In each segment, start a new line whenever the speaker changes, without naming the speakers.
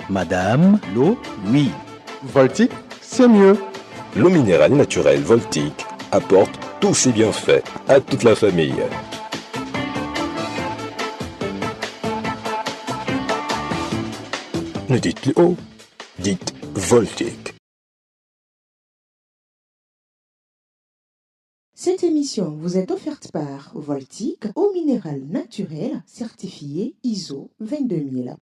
Madame, l'eau, oui.
Voltic, c'est mieux.
L'eau minérale naturelle Voltic apporte tous ses bienfaits à toute la famille. Ne dites plus eau, dites Voltic.
Cette émission vous est offerte par Voltic, eau minérale naturelle certifiée ISO 22000.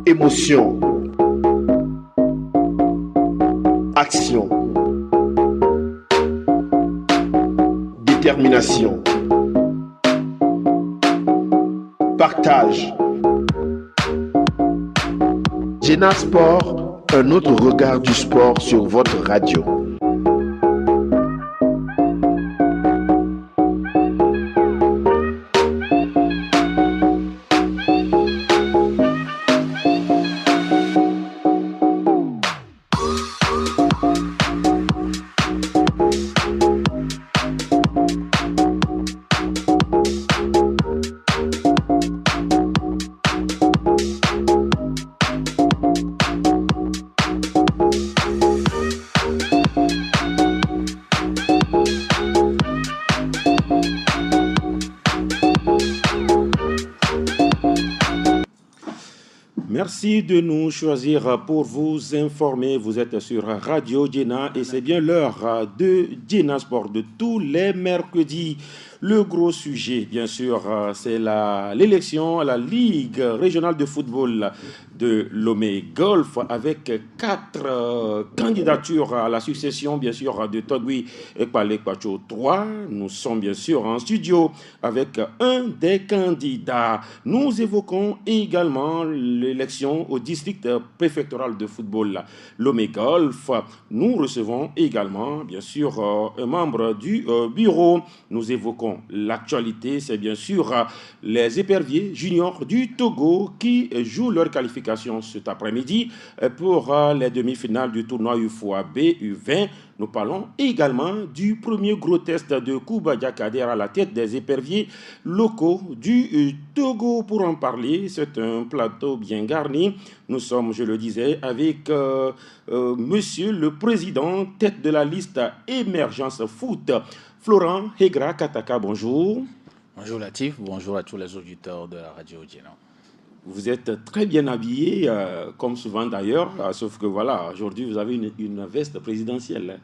Émotion, action, détermination, partage. Jena Sport, un autre regard du sport sur votre radio.
Merci de nous choisir pour vous informer. Vous êtes sur Radio Jena et c'est bien l'heure de Jena Sport de tous les mercredis. Le gros sujet, bien sûr, c'est l'élection à la Ligue régionale de football de Lomé Golf avec 4 candidatures à la succession, bien sûr, de Togui et Kwacho 3. Nous sommes bien sûr en studio avec un des candidats. Nous évoquons également l'élection au district préfectoral de football Lomé Golf. Nous recevons également, bien sûr, un membre du bureau. Nous évoquons l'actualité, c'est bien sûr les éperviers juniors du Togo qui jouent leur qualification cet après-midi pour les demi-finales du tournoi UFOA B U20. Nous parlons également du premier gros test de Kouba Diakader à la tête des éperviers locaux du Togo. Pour en parler, c'est un plateau bien garni. Nous sommes, je le disais, avec monsieur le président, tête de la liste Émergence Foot, Florent Hegra Kataka, bonjour.
Bonjour Latif, bonjour à tous les auditeurs de la radio Jena.
Vous êtes très bien habillé, comme souvent d'ailleurs, sauf que voilà, aujourd'hui vous avez une veste présidentielle.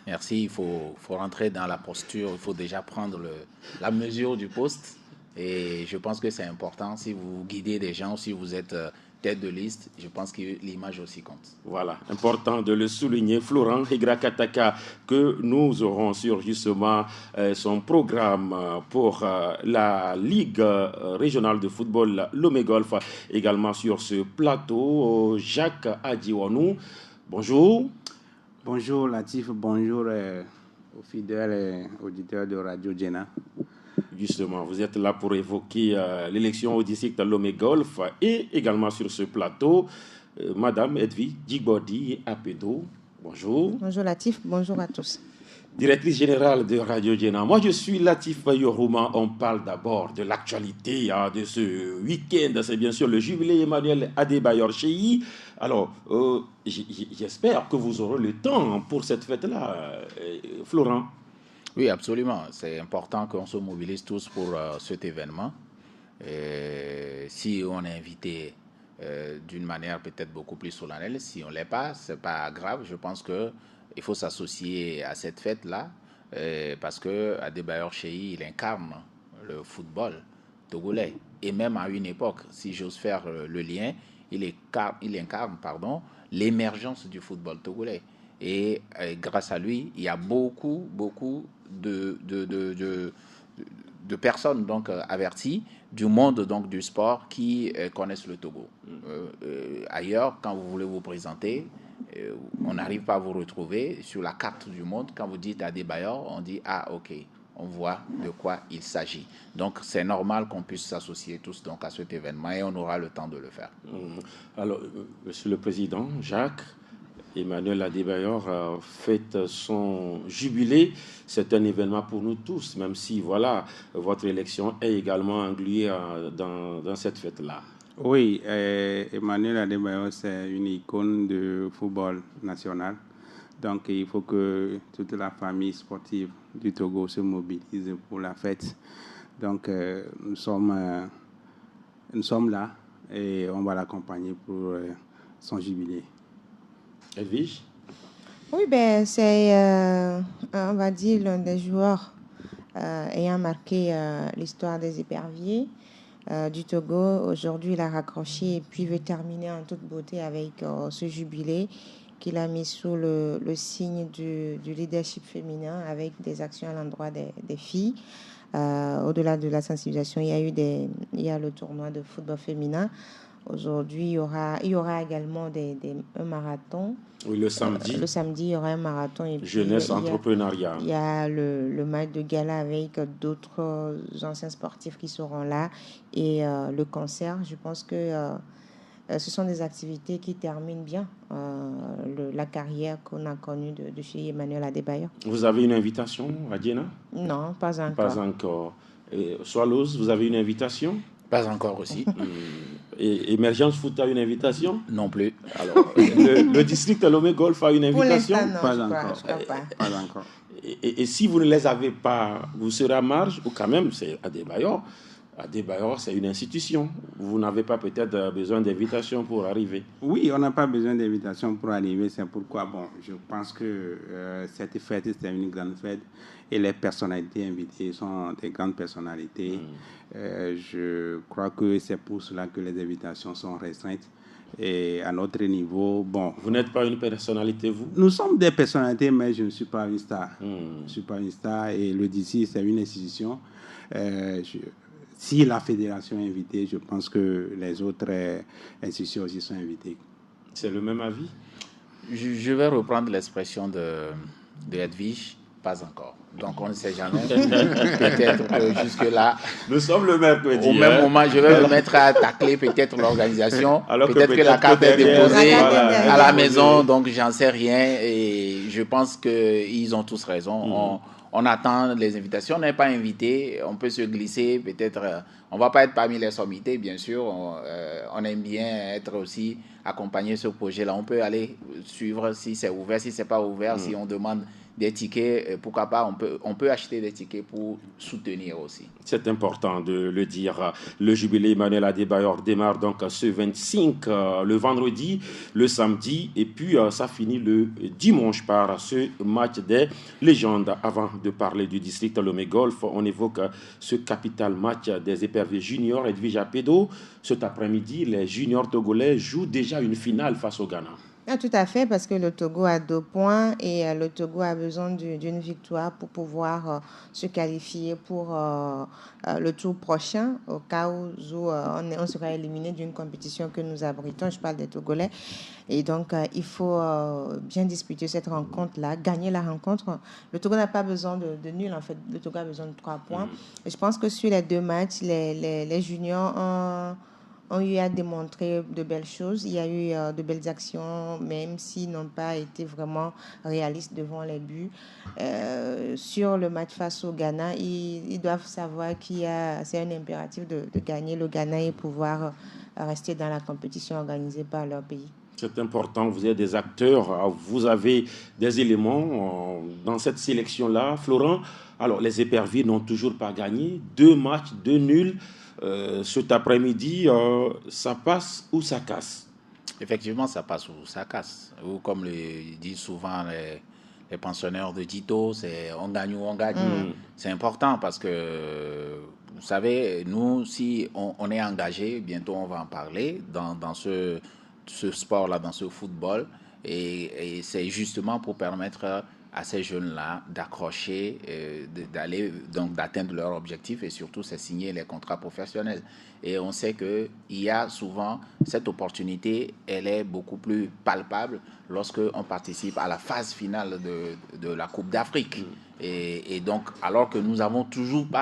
Merci, il faut rentrer dans la posture, il faut déjà prendre la mesure du poste. Et je pense que c'est important, si vous guidez des gens, si vous êtes tête de liste, je pense que l'image aussi compte.
Voilà, important de le souligner. Florent Hegra Kataka, que nous aurons sur justement son programme pour la Ligue régionale de football Lomé Golf, également sur ce plateau, Jacques Adjiwanou. Bonjour.
Bonjour Latif, bonjour aux fidèles auditeurs de Radio Jena.
Justement, vous êtes là pour évoquer l'élection au district Lomé Golf et également sur ce plateau, Madame Edwy Djigbodi Apedo. Bonjour.
Bonjour Latif, bonjour à tous.
Directrice générale de Radio Jena. Moi, je suis Latif Yorouma. On parle d'abord de l'actualité de ce week-end. C'est bien sûr le jubilé Emmanuel Adebayor Cheyi. Alors, j'espère que vous aurez le temps pour cette fête-là, Florent.
Oui, absolument. C'est important qu'on se mobilise tous pour cet événement. Si on est invité d'une manière peut-être beaucoup plus solennelle, si on ne l'est pas, ce n'est pas grave. Je pense qu'il faut s'associer à cette fête-là parce qu'Adebayor Cheyi, il incarne le football togolais. Et même à une époque, si j'ose faire le lien, il incarne l'émergence du football togolais. Et grâce à lui, il y a beaucoup de personnes donc averties du monde donc du sport qui connaissent le Togo. Ailleurs, quand vous voulez vous présenter, on n'arrive pas à vous retrouver sur la carte du monde. Quand vous dites Adebayor, on dit ah ok, on voit de quoi il s'agit. Donc c'est normal qu'on puisse s'associer tous donc à cet événement et on aura le temps de le faire.
Alors, Monsieur le Président, Jacques, Emmanuel Adebayor fête son jubilé. C'est un événement pour nous tous, même si voilà, votre élection est également inclue dans cette fête-là.
Oui, Emmanuel Adebayor, c'est une icône de football national. Donc, il faut que toute la famille sportive du Togo se mobilise pour la fête. Donc, nous sommes là et on va l'accompagner pour son jubilé.
Edwige?
Oui, ben, c'est, on va dire, l'un des joueurs ayant marqué l'histoire des éperviers du Togo. Aujourd'hui, il a raccroché et puis veut terminer en toute beauté avec ce jubilé qu'il a mis sous le signe du leadership féminin avec des actions à l'endroit des filles. Au-delà de la sensibilisation, il y a le tournoi de football féminin. Aujourd'hui, il y aura également un marathon.
Oui, le samedi.
Le samedi, il y aura un marathon. Et
Jeunesse, entrepreneuriat.
Il y a le match de gala avec d'autres anciens sportifs qui seront là. Et le concert, je pense que ce sont des activités qui terminent bien la carrière qu'on a connue de chez Emmanuel Adebayor.
Vous avez une invitation à Diena?
Non, pas encore.
Pas encore. Swallows, vous avez une invitation?
Pas encore aussi.
Et Emergence Foot a une invitation?
Non plus.
Alors, le district Lomé Golf a une invitation?
Pour l'instant, non,
Pas encore.
Je crois pas.
Pas encore.
Et si vous ne les avez pas, vous serez à marge, ou quand même, c'est Adebayor. Adebayor, c'est une institution. Vous n'avez pas peut-être besoin d'invitation pour arriver.
Oui, on n'a pas besoin d'invitation pour arriver. C'est pourquoi, je pense que cette fête, c'est une grande fête. Et les personnalités invitées sont des grandes personnalités. Je crois que c'est pour cela que les invitations sont restreintes. Et à notre niveau,
Vous n'êtes pas une personnalité, vous?
Nous sommes des personnalités, mais je ne suis pas une star. Je ne suis pas une star. Et le DC, c'est une institution. Si la fédération est invitée, je pense que les autres institutions aussi sont invitées.
C'est le même avis?
Je vais reprendre l'expression de Edwige, pas encore. Donc on ne sait jamais. Peut-être que jusque-là,
nous sommes le mercredi.
Au même moment, je vais me mettre à tacler peut-être l'organisation. Peut-être que la carte est déposée à la maison, donc j'en sais rien. Et je pense qu'ils ont tous raison. On attend les invitations. On n'est pas invité, on peut se glisser. Peut-être, on ne va pas être parmi les sommités, bien sûr. On aime bien être aussi accompagner ce projet-là. On peut aller suivre si c'est ouvert, si ce n'est pas ouvert, si on demande des tickets, pourquoi pas, on peut acheter des tickets pour soutenir aussi.
C'est important de le dire. Le jubilé Emmanuel Adebayor démarre donc ce 25, le vendredi, le samedi, et puis ça finit le dimanche par ce match des légendes. Avant de parler du district Lomé Golf, on évoque ce capital match des éperviers juniors Edwige Apedo. Cet après-midi, les juniors togolais jouent déjà une finale face au Ghana.
Ah, tout à fait, parce que le Togo a 2 points et le Togo a besoin d'une victoire pour pouvoir se qualifier pour le tour prochain, au cas où on sera éliminé d'une compétition que nous abritons. Je parle des Togolais. Et donc, il faut bien disputer cette rencontre-là, gagner la rencontre. Le Togo n'a pas besoin de nul, en fait. Le Togo a besoin de 3 points. Et je pense que sur les 2 matchs, les juniors ont eu à démontrer de belles choses. Il y a eu de belles actions, même s'ils n'ont pas été vraiment réalistes devant les buts. Sur le match face au Ghana, ils doivent savoir c'est un impératif de gagner le Ghana et pouvoir rester dans la compétition organisée par leur pays.
C'est important, vous êtes des acteurs, vous avez des éléments dans cette sélection-là. Florent, alors les éperviers n'ont toujours pas gagné. 2 matchs, 2 nuls. Cet après-midi, ça passe ou ça casse?
Effectivement, ça passe ou ça casse. Ou comme le disent souvent les pensionnaires de Dito, c'est on gagne ou on gagne. C'est important parce que, vous savez, nous, si on est engagé, bientôt on va en parler, dans ce sport-là, dans ce football, et c'est justement pour permettre à ces jeunes-là d'accrocher, d'atteindre leur objectif, et surtout c'est signer les contrats professionnels. Et on sait qu'il y a souvent cette opportunité, elle est beaucoup plus palpable lorsqu'on participe à la phase finale de la Coupe d'Afrique. Et donc, alors que nous n'avons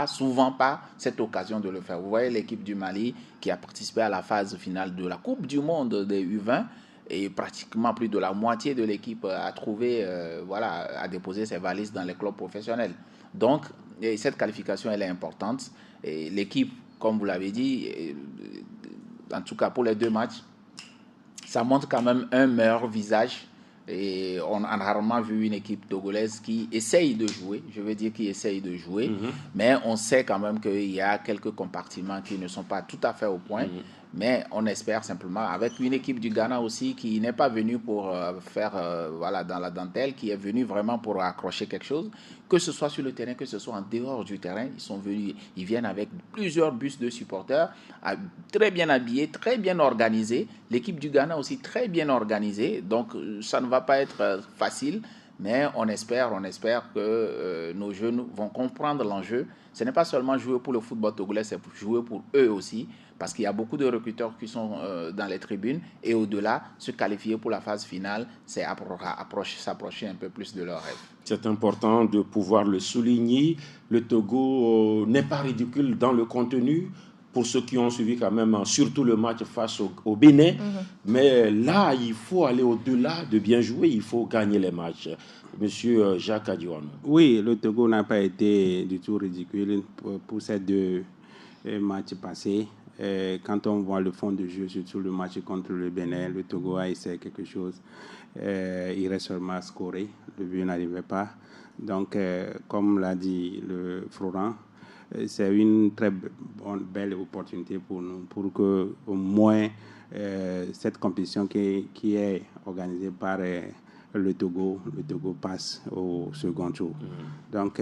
souvent pas cette occasion de le faire. Vous voyez l'équipe du Mali qui a participé à la phase finale de la Coupe du Monde des U20, et pratiquement plus de la moitié de l'équipe a trouvé, a déposé ses valises dans les clubs professionnels. Donc, cette qualification, elle est importante. Et l'équipe, comme vous l'avez dit, en tout cas pour les 2 matchs, ça montre quand même un meilleur visage. Et on a rarement vu une équipe togolaise qui essaye de jouer, mais on sait quand même qu'il y a quelques compartiments qui ne sont pas tout à fait au point. Mais on espère simplement, avec une équipe du Ghana aussi qui n'est pas venue pour faire dans la dentelle, qui est venue vraiment pour accrocher quelque chose, que ce soit sur le terrain, que ce soit en dehors du terrain. Ils viennent avec plusieurs bus de supporters, très bien habillés, très bien organisés. L'équipe du Ghana aussi très bien organisée, donc ça ne va pas être facile. Mais on espère que nos jeunes vont comprendre l'enjeu. Ce n'est pas seulement jouer pour le football togolais, c'est jouer pour eux aussi. Parce qu'il y a beaucoup de recruteurs qui sont dans les tribunes. Et au-delà, se qualifier pour la phase finale, c'est s'approcher un peu plus de leurs rêves.
C'est important de pouvoir le souligner. Le Togo n'est pas ridicule dans le contenu. Pour ceux qui ont suivi quand même, surtout le match face au Bénin. Mais là, il faut aller au-delà de bien jouer. Il faut gagner les matchs. Monsieur Jacques Adjouano.
Oui, le Togo n'a pas été du tout ridicule pour ces 2 matchs passés. Quand on voit le fond de jeu, surtout le match contre le Bénin, le Togo a essayé quelque chose. Il reste seulement à scorer. Le but n'arrivait pas. Donc, comme l'a dit le Florent, c'est une très belle opportunité pour nous, pour que au moins cette compétition qui est organisée par le Togo passe au second tour. Donc,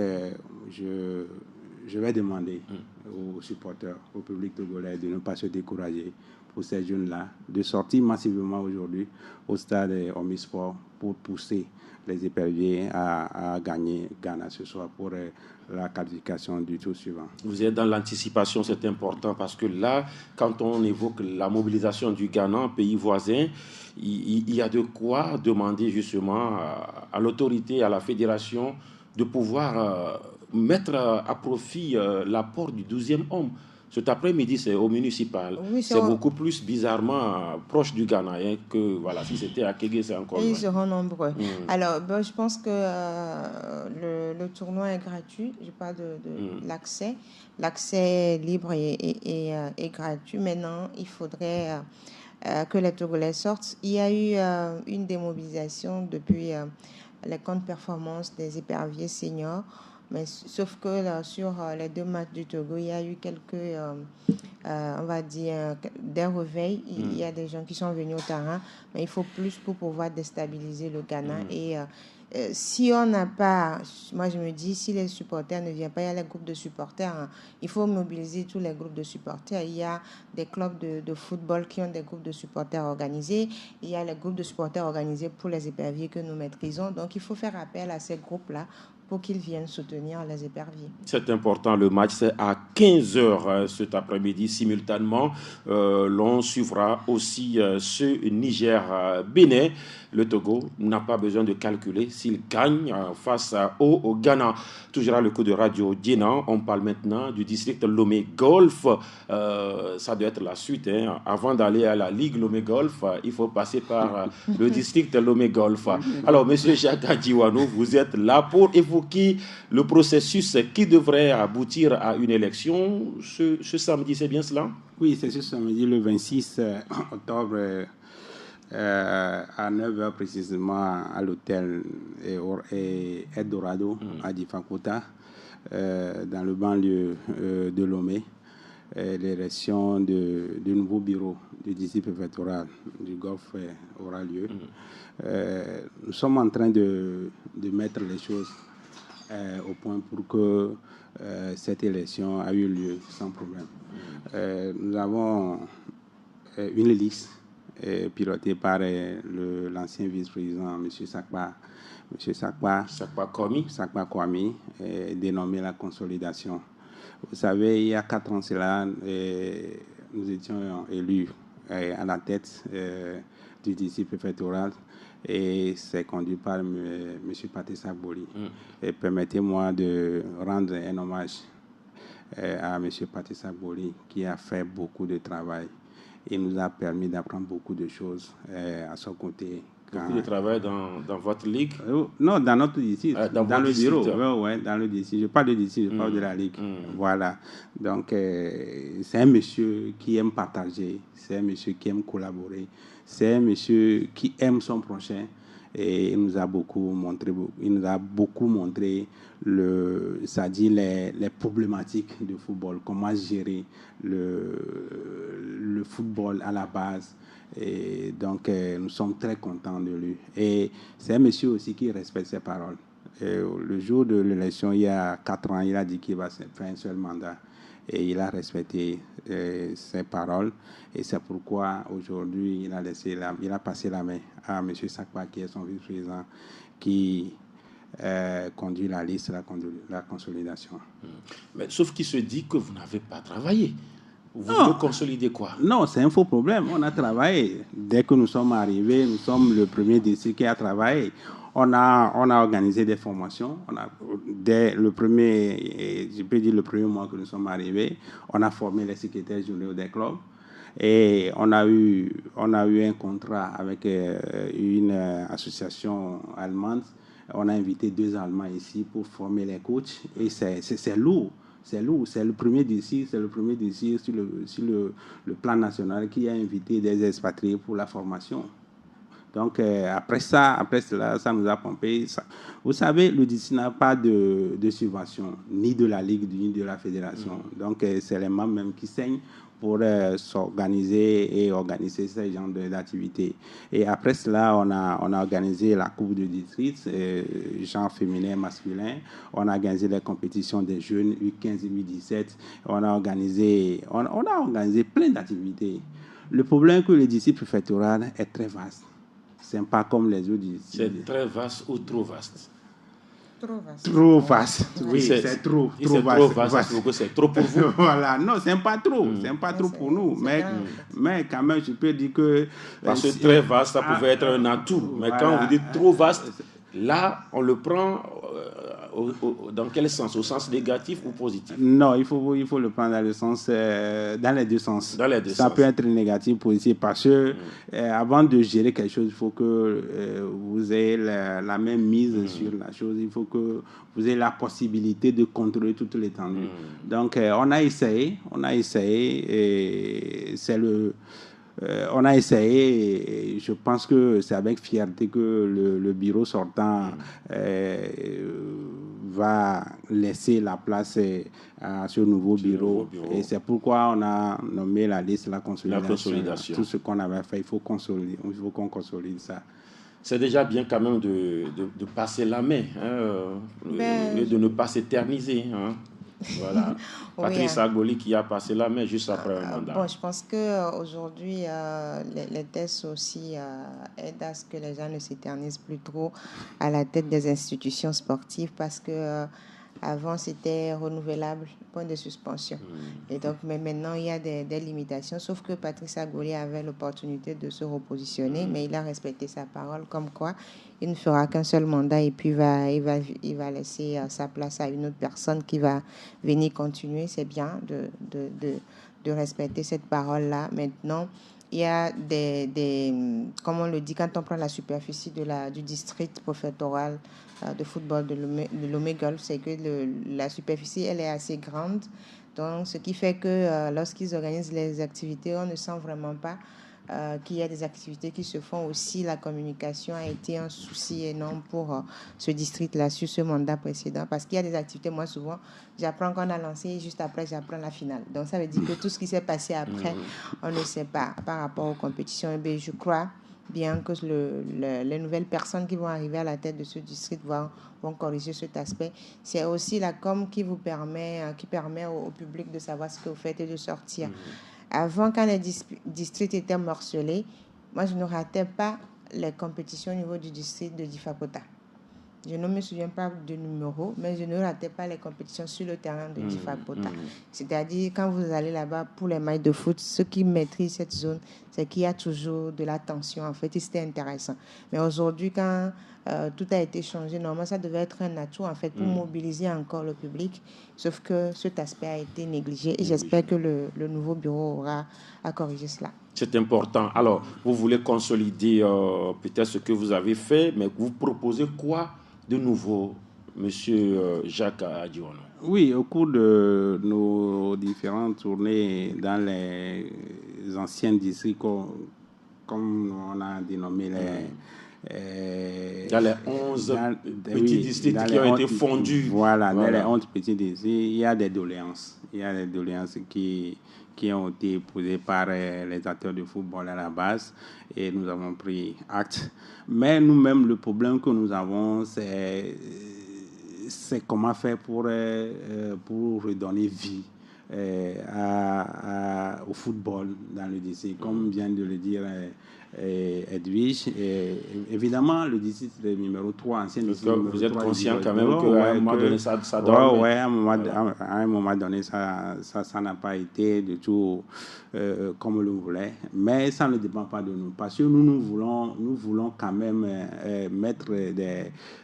je vais demander aux supporters, au public togolais de ne pas se décourager pour ces jeunes-là, de sortir massivement aujourd'hui au stade Omnisport pour pousser les éperviers à gagner Ghana ce soir pour la qualification du tour suivant.
Vous êtes dans l'anticipation, c'est important parce que là, quand on évoque la mobilisation du Ghana, pays voisin, il y a de quoi demander justement à l'autorité, à la fédération de pouvoir mettre à profit l'apport du 12e homme. Cet après-midi, c'est au municipal. Oui, c'est beaucoup plus bizarrement proche du Ghana que si c'était à Kégué, c'est encore.
Ils seront nombreux. Alors, je pense que le tournoi est gratuit. Je parle de l'accès. L'accès est libre et gratuit. Maintenant, il faudrait que les Togolais sortent. Il y a eu une démobilisation depuis les comptes performances des éperviers seniors. Mais sauf que là, sur les 2 matchs du Togo, il y a eu quelques, on va dire, des réveils. Il y a des gens qui sont venus au terrain, mais il faut plus pour pouvoir déstabiliser le Ghana. Et si on n'a pas, moi je me dis, si les supporters ne viennent pas, il y a les groupes de supporters. Il faut mobiliser tous les groupes de supporters. Il y a des clubs de football qui ont des groupes de supporters organisés. Il y a les groupes de supporters organisés pour les éperviers que nous maîtrisons. Donc il faut faire appel à ces groupes-là pour qu'ils viennent soutenir les éperviers. C'est
important, le match c'est à 15h cet après-midi simultanément. L'on suivra aussi ce Niger-Bénin. Le Togo n'a pas besoin de calculer s'il gagne face au Ghana. Toujours le coup de Radio Djena. On parle maintenant du district Lomé Golf. Ça doit être la suite. Avant d'aller à la Ligue Lomé Golf, il faut passer par le district Lomé Golf. Alors, monsieur Jacques Adjouano, vous êtes là pour évoquer le processus qui devrait aboutir à une élection ce samedi, c'est bien cela?
Oui, c'est ce samedi, le 26 octobre. À 9h précisément à l'hôtel Eldorado à Difakota, dans le banlieue de Lomé. L'élection du nouveau bureau du district préfectoral du Golfe aura lieu. Nous sommes en train de mettre les choses au point pour que cette élection ait eu lieu sans problème. Nous avons une liste piloté par l'ancien vice-président, M. Sakpa Kwame, dénommé la consolidation. Vous savez, il y a 4 ans, nous étions élus à la tête du district préfectoral et c'est conduit par M. Patrice Boli. Et permettez-moi de rendre un hommage à M. Patrice Boli qui a fait beaucoup de travail Il nous a permis d'apprendre beaucoup de choses à son côté.
Beaucoup de travail dans votre ligue?
Non, dans notre district,
dans
le
bureau.
Oui, dans le district. Je parle de district, je parle de la ligue. Voilà. Donc, c'est un monsieur qui aime partager, c'est un monsieur qui aime collaborer, c'est un monsieur qui aime son prochain. Et il nous a beaucoup montré les problématiques de football, comment gérer le football à la base. Et donc, nous sommes très contents de lui. Et c'est un monsieur aussi qui respecte ses paroles. Et le jour de l'élection, il y a 4 ans, il a dit qu'il va faire un seul mandat. Et il a respecté ses paroles. Et c'est pourquoi aujourd'hui, il a passé la main à M. Sakpa, qui est son vice-président, qui conduit la liste, la consolidation.
Mais sauf qu'il se dit que vous n'avez pas travaillé. Vous voulez consolider quoi?
Non, c'est un faux problème. On a travaillé. Dès que nous sommes arrivés, nous sommes le premier district qui a travaillé. On a organisé des formations. Dès le premier mois que nous sommes arrivés, on a formé les secrétaires généraux des clubs. Et on a eu un contrat avec une association allemande. On a invité 2 Allemands ici pour former les coachs. Et c'est lourd. C'est le premier d'ici, sur le plan national qui a invité des expatriés pour la formation. Donc, après cela, ça nous a pompé. Vous savez, le DC n'a pas de subvention, ni de la Ligue, ni de la Fédération. Donc, c'est les membres même qui saignent pour s'organiser et organiser ce genre d'activités. Et après cela, on a organisé la Coupe de district, genre féminin, masculin. On a organisé les compétitions des jeunes, U15 et U17. On a organisé plein d'activités. Le problème est que le district préfectoral est très vaste. C'est pas comme les autres districts.
C'est très vaste ou trop vaste?
Trop vaste. Oui, c'est trop vaste.
C'est trop pour vous?
Voilà. Non, c'est pas trop. C'est pas trop pour nous. Mais quand même, je peux dire que...
Parce que très vaste, ça pouvait être un atout. Mais quand vous dites trop vaste, là, on le prend dans quel sens? Au sens négatif ou positif?
Non, il faut le prendre dans le sens, dans les deux sens. Ça peut être négatif, positif, parce que avant de gérer quelque chose, il faut que vous ayez la même mise sur la chose. Il faut que vous ayez la possibilité de contrôler toute l'étendue. Donc, on a essayé, et c'est on a essayé, et je pense que c'est avec fierté que le bureau sortant va laisser la place à ce nouveau bureau. Et c'est pourquoi on a nommé la liste la consolidation. Tout ce qu'on avait fait, il faut qu'on consolide ça.
C'est déjà bien quand même de passer la main, de ne pas s'éterniser. Voilà. Patrice Agboli qui a passé la main juste après un mandat.
Bon, je pense qu'aujourd'hui, les tests aussi aident à ce que les gens ne s'éternisent plus trop à la tête des institutions sportives, parce que avant, c'était renouvelable, point de suspension. Et donc, mais maintenant, il y a des limitations, sauf que Patrice Agboli avait l'opportunité de se repositionner, mais il a respecté sa parole, comme quoi il ne fera qu'un seul mandat et puis il va laisser sa place à une autre personne qui va venir continuer. C'est bien de respecter cette parole-là. Maintenant, il y a comme on le dit, quand on prend la superficie du district préfectoral de football de Lomé Golf, c'est que la superficie, elle est assez grande. Donc, ce qui fait que lorsqu'ils organisent les activités, on ne sent vraiment pas qu'il y a des activités qui se font aussi. La communication a été un souci énorme pour ce district-là sur ce mandat précédent, parce qu'il y a des activités, moi souvent, j'apprends qu'on a lancé et juste après, j'apprends la finale. Donc, ça veut dire que tout ce qui s'est passé après, on ne sait pas par rapport aux compétitions. Et je crois bien que les nouvelles personnes qui vont arriver à la tête de ce district vont corriger cet aspect. C'est aussi la com qui permet au public de savoir ce que vous faites et de sortir. Avant, quand les districts étaient morcelés, moi, je ne ratais pas les compétitions au niveau du district de Difakota. Je ne me souviens pas de numéro, mais je ne ratais pas les compétitions sur le terrain de Difakota. C'est-à-dire, quand vous allez là-bas pour les matchs de foot, ceux qui maîtrisent cette zone, c'est qu'il y a toujours de la tension, en fait, et c'était intéressant. Mais aujourd'hui, quand tout a été changé, normalement, ça devait être un atout, en fait, pour mobiliser encore le public, sauf que cet aspect a été négligé, et j'espère que le nouveau bureau aura à corriger cela.
C'est important. Alors, vous voulez consolider peut-être ce que vous avez fait, mais vous proposez quoi de nouveau, Monsieur Jacques Adiono?
Oui, au cours de nos différentes tournées dans les anciens districts, comme on a dénommé
dans les 11 petits districts qui ont été fondus.
Voilà, dans les 11 petits districts, il y a des doléances. Il y a des doléances qui ont été posées par les acteurs de football à la base et nous avons pris acte. Mais nous-mêmes, le problème que nous avons, c'est comment faire pour redonner vie au football dans le district. Comme vient de le dire Edwige, évidemment, le district numéro 3, ancien district numéro 3.
Vous êtes conscient quand même qu'à un moment donné, ça donne.
Oui, à un moment donné, ça n'a pas été du tout comme on le voulait. Mais ça ne dépend pas de nous. Parce que nous voulons quand même mettre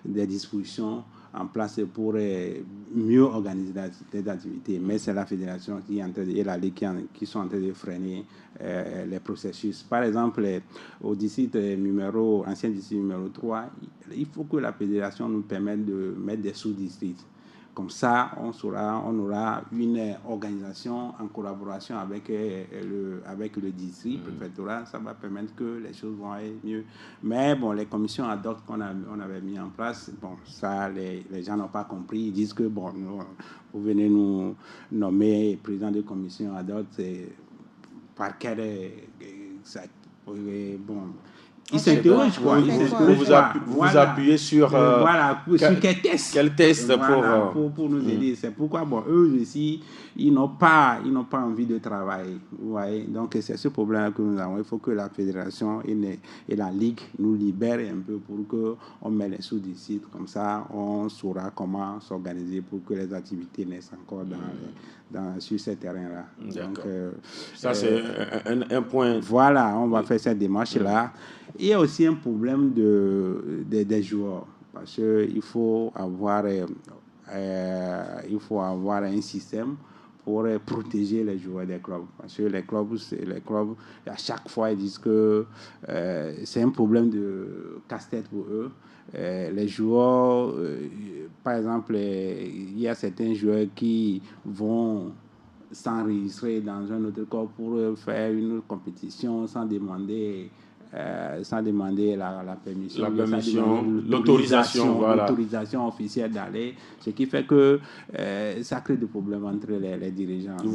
des dispositions en place pour mieux organiser les activités. Mais c'est la fédération et la Ligue qui sont en train de freiner les processus. Par exemple, au district ancien district numéro 3, il faut que la fédération nous permette de mettre des sous-districts. Comme ça, on aura une organisation en collaboration avec le district préfectoral. Ça va permettre que les choses vont aller mieux. Mais bon, les commissions ad hoc qu'on avait mis en place, bon, ça, les gens n'ont pas compris. Ils disent que, bon, vous venez nous nommer président de commission ad hoc, c'est par quel... bon... Ils s'interrogent, quoi.
Vous appuyez sur...
sur quel test.
Quel test
pour nous aider. C'est pourquoi, bon, eux aussi, ils n'ont pas envie de travailler. Vous voyez? Donc, c'est ce problème que nous avons. Il faut que la fédération et la Ligue nous libèrent un peu pour qu'on mette les sous-districts. Comme ça, on saura comment s'organiser pour que les activités naissent encore sur ces terrains-là. Donc,
ça, c'est un point.
Voilà, on va faire cette démarche-là. Il y a aussi un problème des joueurs, parce qu'il faut avoir un système pour protéger les joueurs des clubs. Parce que les clubs, à chaque fois, ils disent que c'est un problème de casse-tête pour eux. Les joueurs, par exemple, il y a certains joueurs qui vont s'enregistrer dans un autre club pour faire une compétition sans demander la permission, l'autorisation officielle d'aller, ce qui fait que ça crée des problèmes entre les dirigeants.
On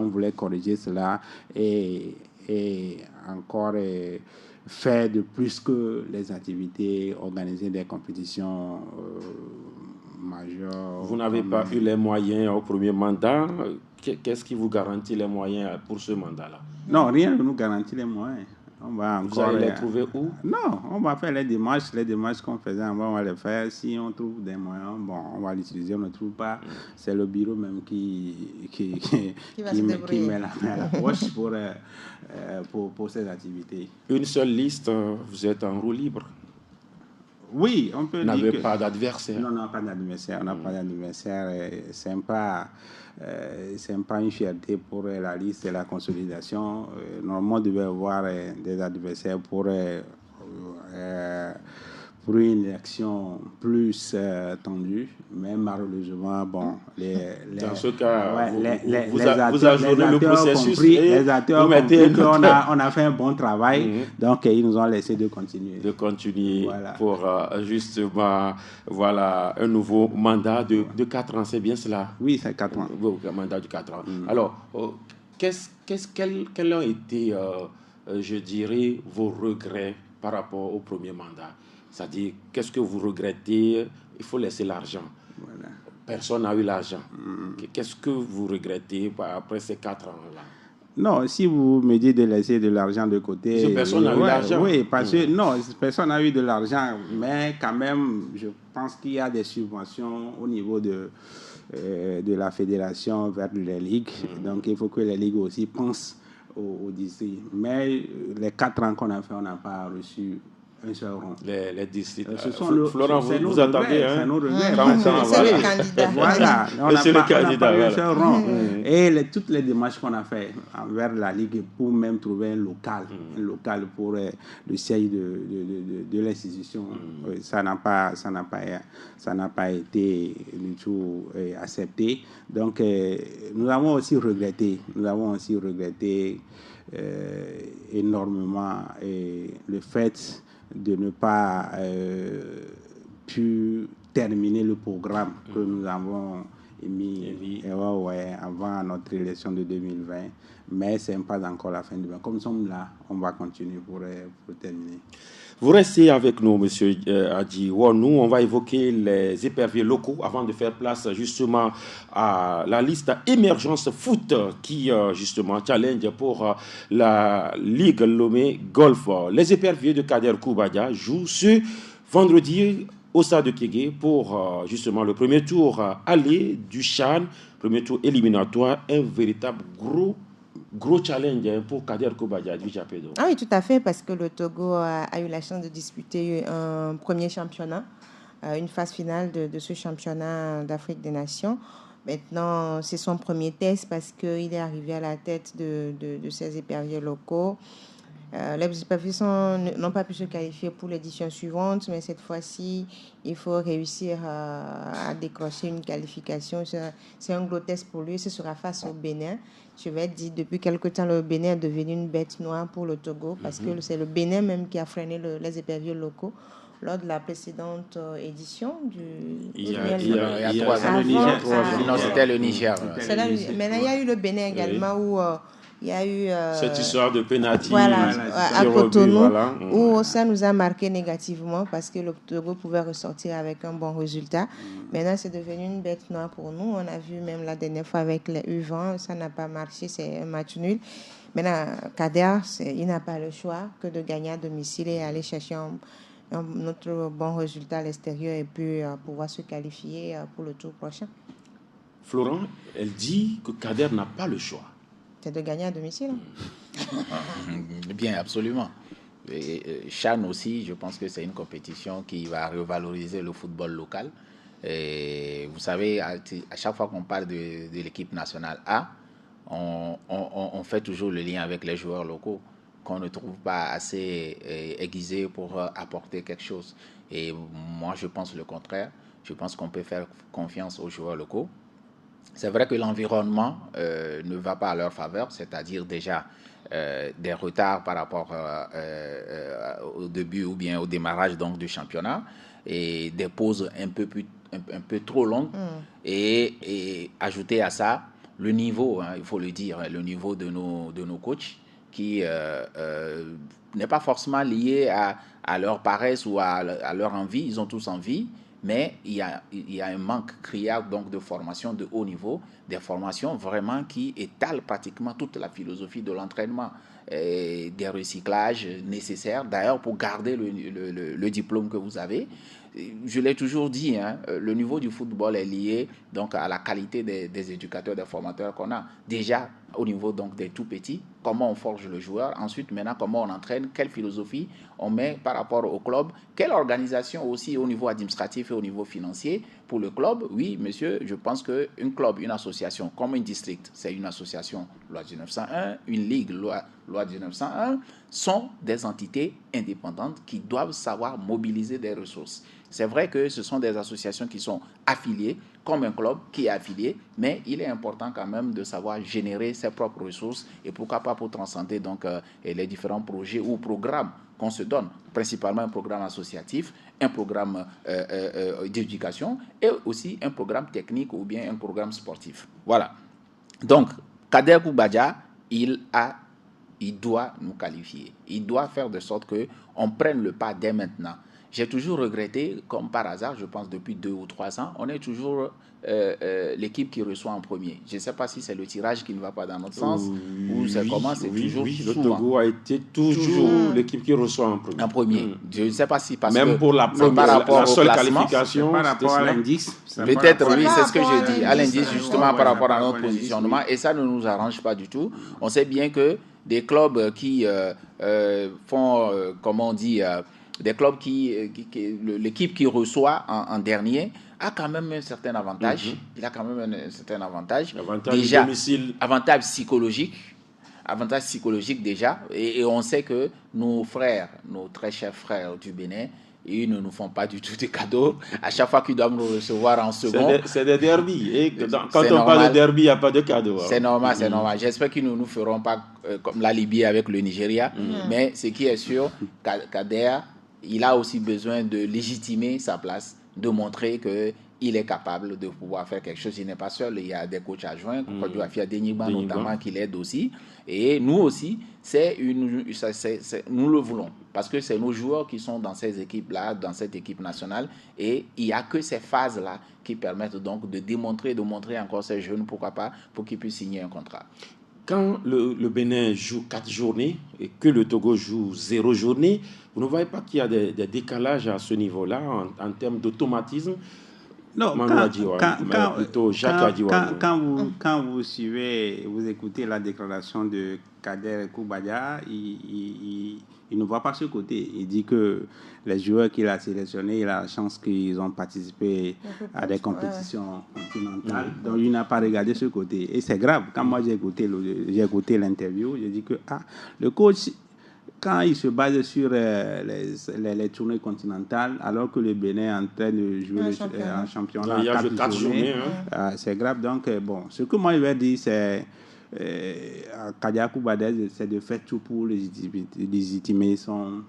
voulait corriger
cela et encore faire de plus que les activités, organiser des compétitions majeures.
Vous n'avez pas eu les moyens au premier mandat. Qu'est-ce qui vous garantit les moyens pour ce mandat-là?
Non, rien ne nous garantit les moyens. On va
vous allez les trouver où?
Non, on va faire les démarches qu'on faisait avant, on va les faire. Si on trouve des moyens, bon, on va l'utiliser. On ne trouve pas, c'est le bureau même qui met la main à la poche pour ces activités.
Une seule liste, vous êtes en roue libre?
Oui, on peut dire.
Vous n'avez pas d'adversaire?
Non, pas d'adversaire. On n'a pas d'adversaire. C'est pas une fierté pour la liste et la consolidation. Normalement, on devait avoir des adversaires pour une élection plus tendue, mais malheureusement, bon,
dans ce cas,
vous ajournez le processus les acteurs ont compris qu'on a fait un bon travail, donc ils nous ont laissé de continuer.
Voilà. Pour justement, voilà, un nouveau mandat de 4 ans, c'est bien cela?
Oui, c'est 4 ans.
Un mandat de 4 ans. Alors, quels ont été, je dirais, vos regrets par rapport au premier mandat? C'est-à-dire, qu'est-ce que vous regrettez? Il faut laisser l'argent.
Voilà.
Personne n'a eu l'argent. Qu'est-ce que vous regrettez après ces 4 ans-là?
Non, si vous me dites de laisser de l'argent de côté...
Parce que personne n'a eu l'argent.
Oui, parce que non, personne n'a eu de l'argent. Mais quand même, je pense qu'il y a des subventions au niveau de la fédération vers les ligues. Donc, il faut que les ligues aussi pensent au district. Mais les 4 ans qu'on a fait, on n'a pas reçu un seul rond.
Les districts.
Ce sont
Florent, vous attendez.
C'est nos regrets.
C'est le candidat.
Voilà, on n'a pas eu un seul rond.
Mm.
Et toutes les démarches qu'on a faites envers la Ligue pour même trouver un local pour le siège de l'institution, ça n'a pas été du tout accepté. Donc, nous avons aussi regretté énormément le fait de ne pas pu terminer le programme que nous avons émis avant notre élection de 2020, mais ce n'est pas encore la fin du mois. Comme nous sommes là, on va continuer pour terminer.
Vous restez avec nous, monsieur Adji Ouanou. On va évoquer les éperviers locaux avant de faire place justement à la liste Émergence Foot qui justement challenge pour la Ligue Lomé Golf. Les éperviers de Kader Koubadia jouent ce vendredi au stade de Kégué pour justement le premier tour aller du CHAN, premier tour éliminatoire, un véritable gros challenge pour Kader Koubadia du Japédo.
Ah oui, tout à fait, parce que le Togo a eu la chance de disputer un premier championnat, une phase finale de ce championnat d'Afrique des Nations. Maintenant, c'est son premier test parce qu'il est arrivé à la tête de ces éperviers locaux. Les éperviers n'ont pas pu se qualifier pour l'édition suivante, mais cette fois-ci, il faut réussir à décrocher une qualification. C'est un gros test pour lui. Ce sera face au Bénin. Je vais dire, depuis quelque temps, le Bénin est devenu une bête noire pour le Togo parce que c'est le Bénin même qui a freiné les éperviers locaux lors de la précédente édition
il y a 3 ans. Non, c'était le Niger.
Maintenant, il y a eu le Bénin également où il y a eu
cette histoire de pénalty
à Cotonou où ça nous a marqué négativement parce que le Togo pouvait ressortir avec un bon résultat. Maintenant, c'est devenu une bête noire pour nous. On a vu même la dernière fois avec les U20, ça n'a pas marché, c'est un match nul. Maintenant, Kader, il n'a pas le choix que de gagner à domicile et aller chercher un autre bon résultat à l'extérieur et puis pouvoir se qualifier pour le tour prochain.
Florent, elle dit que Kader n'a pas le choix.
C'est de gagner à domicile.
Bien, absolument. CHAN aussi, je pense que c'est une compétition qui va revaloriser le football local. Et vous savez, à chaque fois qu'on parle de l'équipe nationale A, on fait toujours le lien avec les joueurs locaux qu'on ne trouve pas assez aiguisés pour apporter quelque chose. Et moi, je pense le contraire. Je pense qu'on peut faire confiance aux joueurs locaux. C'est vrai que l'environnement ne va pas à leur faveur, c'est-à-dire déjà des retards par rapport au début ou bien au démarrage donc, du championnat et des pauses un peu trop longues. Et ajouter à ça le niveau, il faut le dire, le niveau de nos coachs qui n'est pas forcément lié à leur paresse ou à leur envie. Ils ont tous envie. Mais il y a un manque criard donc de formation de haut niveau, des formations vraiment qui étalent pratiquement toute la philosophie de l'entraînement, des recyclages nécessaires d'ailleurs pour garder le diplôme que vous avez. Je l'ai toujours dit, le niveau du football est lié donc à la qualité des éducateurs, des formateurs qu'on a. Déjà au niveau donc des tout petits, comment on forge le joueur. Ensuite, maintenant, comment on entraîne, quelle philosophie on met par rapport au club, quelle organisation aussi au niveau administratif et au niveau financier pour le club. Oui, monsieur, je pense qu'un club, une association comme un district, c'est une association loi 1901, une ligue loi 1901, sont des entités indépendantes qui doivent savoir mobiliser des ressources. C'est vrai que ce sont des associations qui sont affiliées, comme un club qui est affilié, mais il est important quand même de savoir générer ses propres ressources et pourquoi pas pour transcender donc, les différents projets ou programmes qu'on se donne, principalement un programme associatif, un programme d'éducation et aussi un programme technique ou bien un programme sportif. Voilà. Donc, Kader Koubadia, il doit nous qualifier. Il doit faire de sorte qu'on prenne le pas dès maintenant. J'ai toujours regretté, comme par hasard, je pense depuis 2 ou 3 ans, on est toujours l'équipe qui reçoit en premier. Je ne sais pas si c'est le tirage qui ne va pas dans notre sens ou c'est comment, c'est toujours
le
souvent.
Togo a été toujours l'équipe qui reçoit en premier.
En premier. Je ne sais pas si parce
même
que
pour la
seule
qualification,
par rapport à l'indice.
Peut-être, oui, c'est ce que je dis. À l'indice, justement, par rapport à notre positionnement. Et ça ne nous arrange pas du tout. On sait bien que des clubs qui font, comment on dit, des clubs l'équipe qui reçoit en dernier a quand même un certain avantage. Il a quand même un certain avantage.
Avantage
déjà,
domicile.
Avantage psychologique déjà. Et on sait que nos très chers frères du Bénin, ils ne nous font pas du tout des cadeaux. À chaque fois qu'ils doivent nous recevoir en second.
C'est des derbies. Et quand on parle de derby, il n'y a pas de cadeaux.
C'est normal, c'est normal. J'espère qu'ils ne nous feront pas comme la Libye avec le Nigeria. Mais ce qui est sûr, Kader, il a aussi besoin de légitimer sa place, de montrer qu'il est capable de pouvoir faire quelque chose. Il n'est pas seul, il y a des coachs adjoints, Kodouafia Denigba notamment, qui l'aide aussi. Et nous aussi, nous le voulons, parce que c'est nos joueurs qui sont dans ces équipes-là, dans cette équipe nationale, et il n'y a que ces phases-là qui permettent donc de montrer encore ces jeunes, pourquoi pas, pour qu'ils puissent signer un contrat.
Quand le Bénin joue 4 journées et que le Togo joue 0 journée, vous ne voyez pas qu'il y a des décalages à ce niveau-là en termes d'automatisme?
Non, quand vous suivez, vous écoutez la déclaration de Kader Koubadia, il ne voit pas ce côté. Il dit que les joueurs qu'il a sélectionnés, il a la chance qu'ils ont participé à des compétitions continentales. Donc, il n'a pas regardé ce côté. Et c'est grave. Quand moi j'ai écouté l'interview, j'ai dit que le coach, quand il se base sur les tournées continentales, alors que le Bénin est en train de jouer en championnat,
il y a 4 journées,
c'est grave. Donc, ce que moi je vais dire, c'est Kader Koubadez, c'est de faire tout pour légitimer son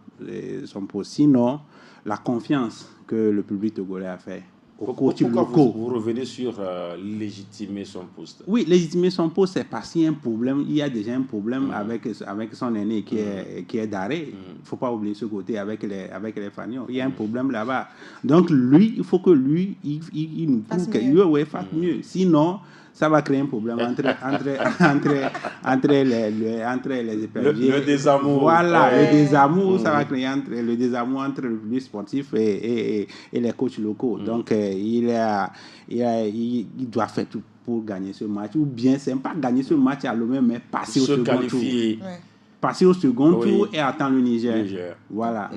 poste. Sinon, la confiance que le public togolais a fait
Pourquoi vous revenez sur légitimer son poste?
Oui, légitimer son poste, c'est parce qu'il y a un problème. Il y a déjà un problème avec son aîné qui est d'arrêt. Il ne faut pas oublier ce côté avec les Fagnon. Il y a un problème là-bas. Donc, lui, il faut que lui, il nous prouve qu'il fasse mieux. Sinon, ça va créer un problème entre les éperviers.
Le désamour.
Voilà, le désamour, ça va créer le désamour entre le public sportif et les coachs locaux. Donc, il doit faire tout pour gagner ce match. Ou bien, c'est pas gagner ce match à Lomé, mais passer au second tour. Passer au second tour et attendre le Niger. Voilà,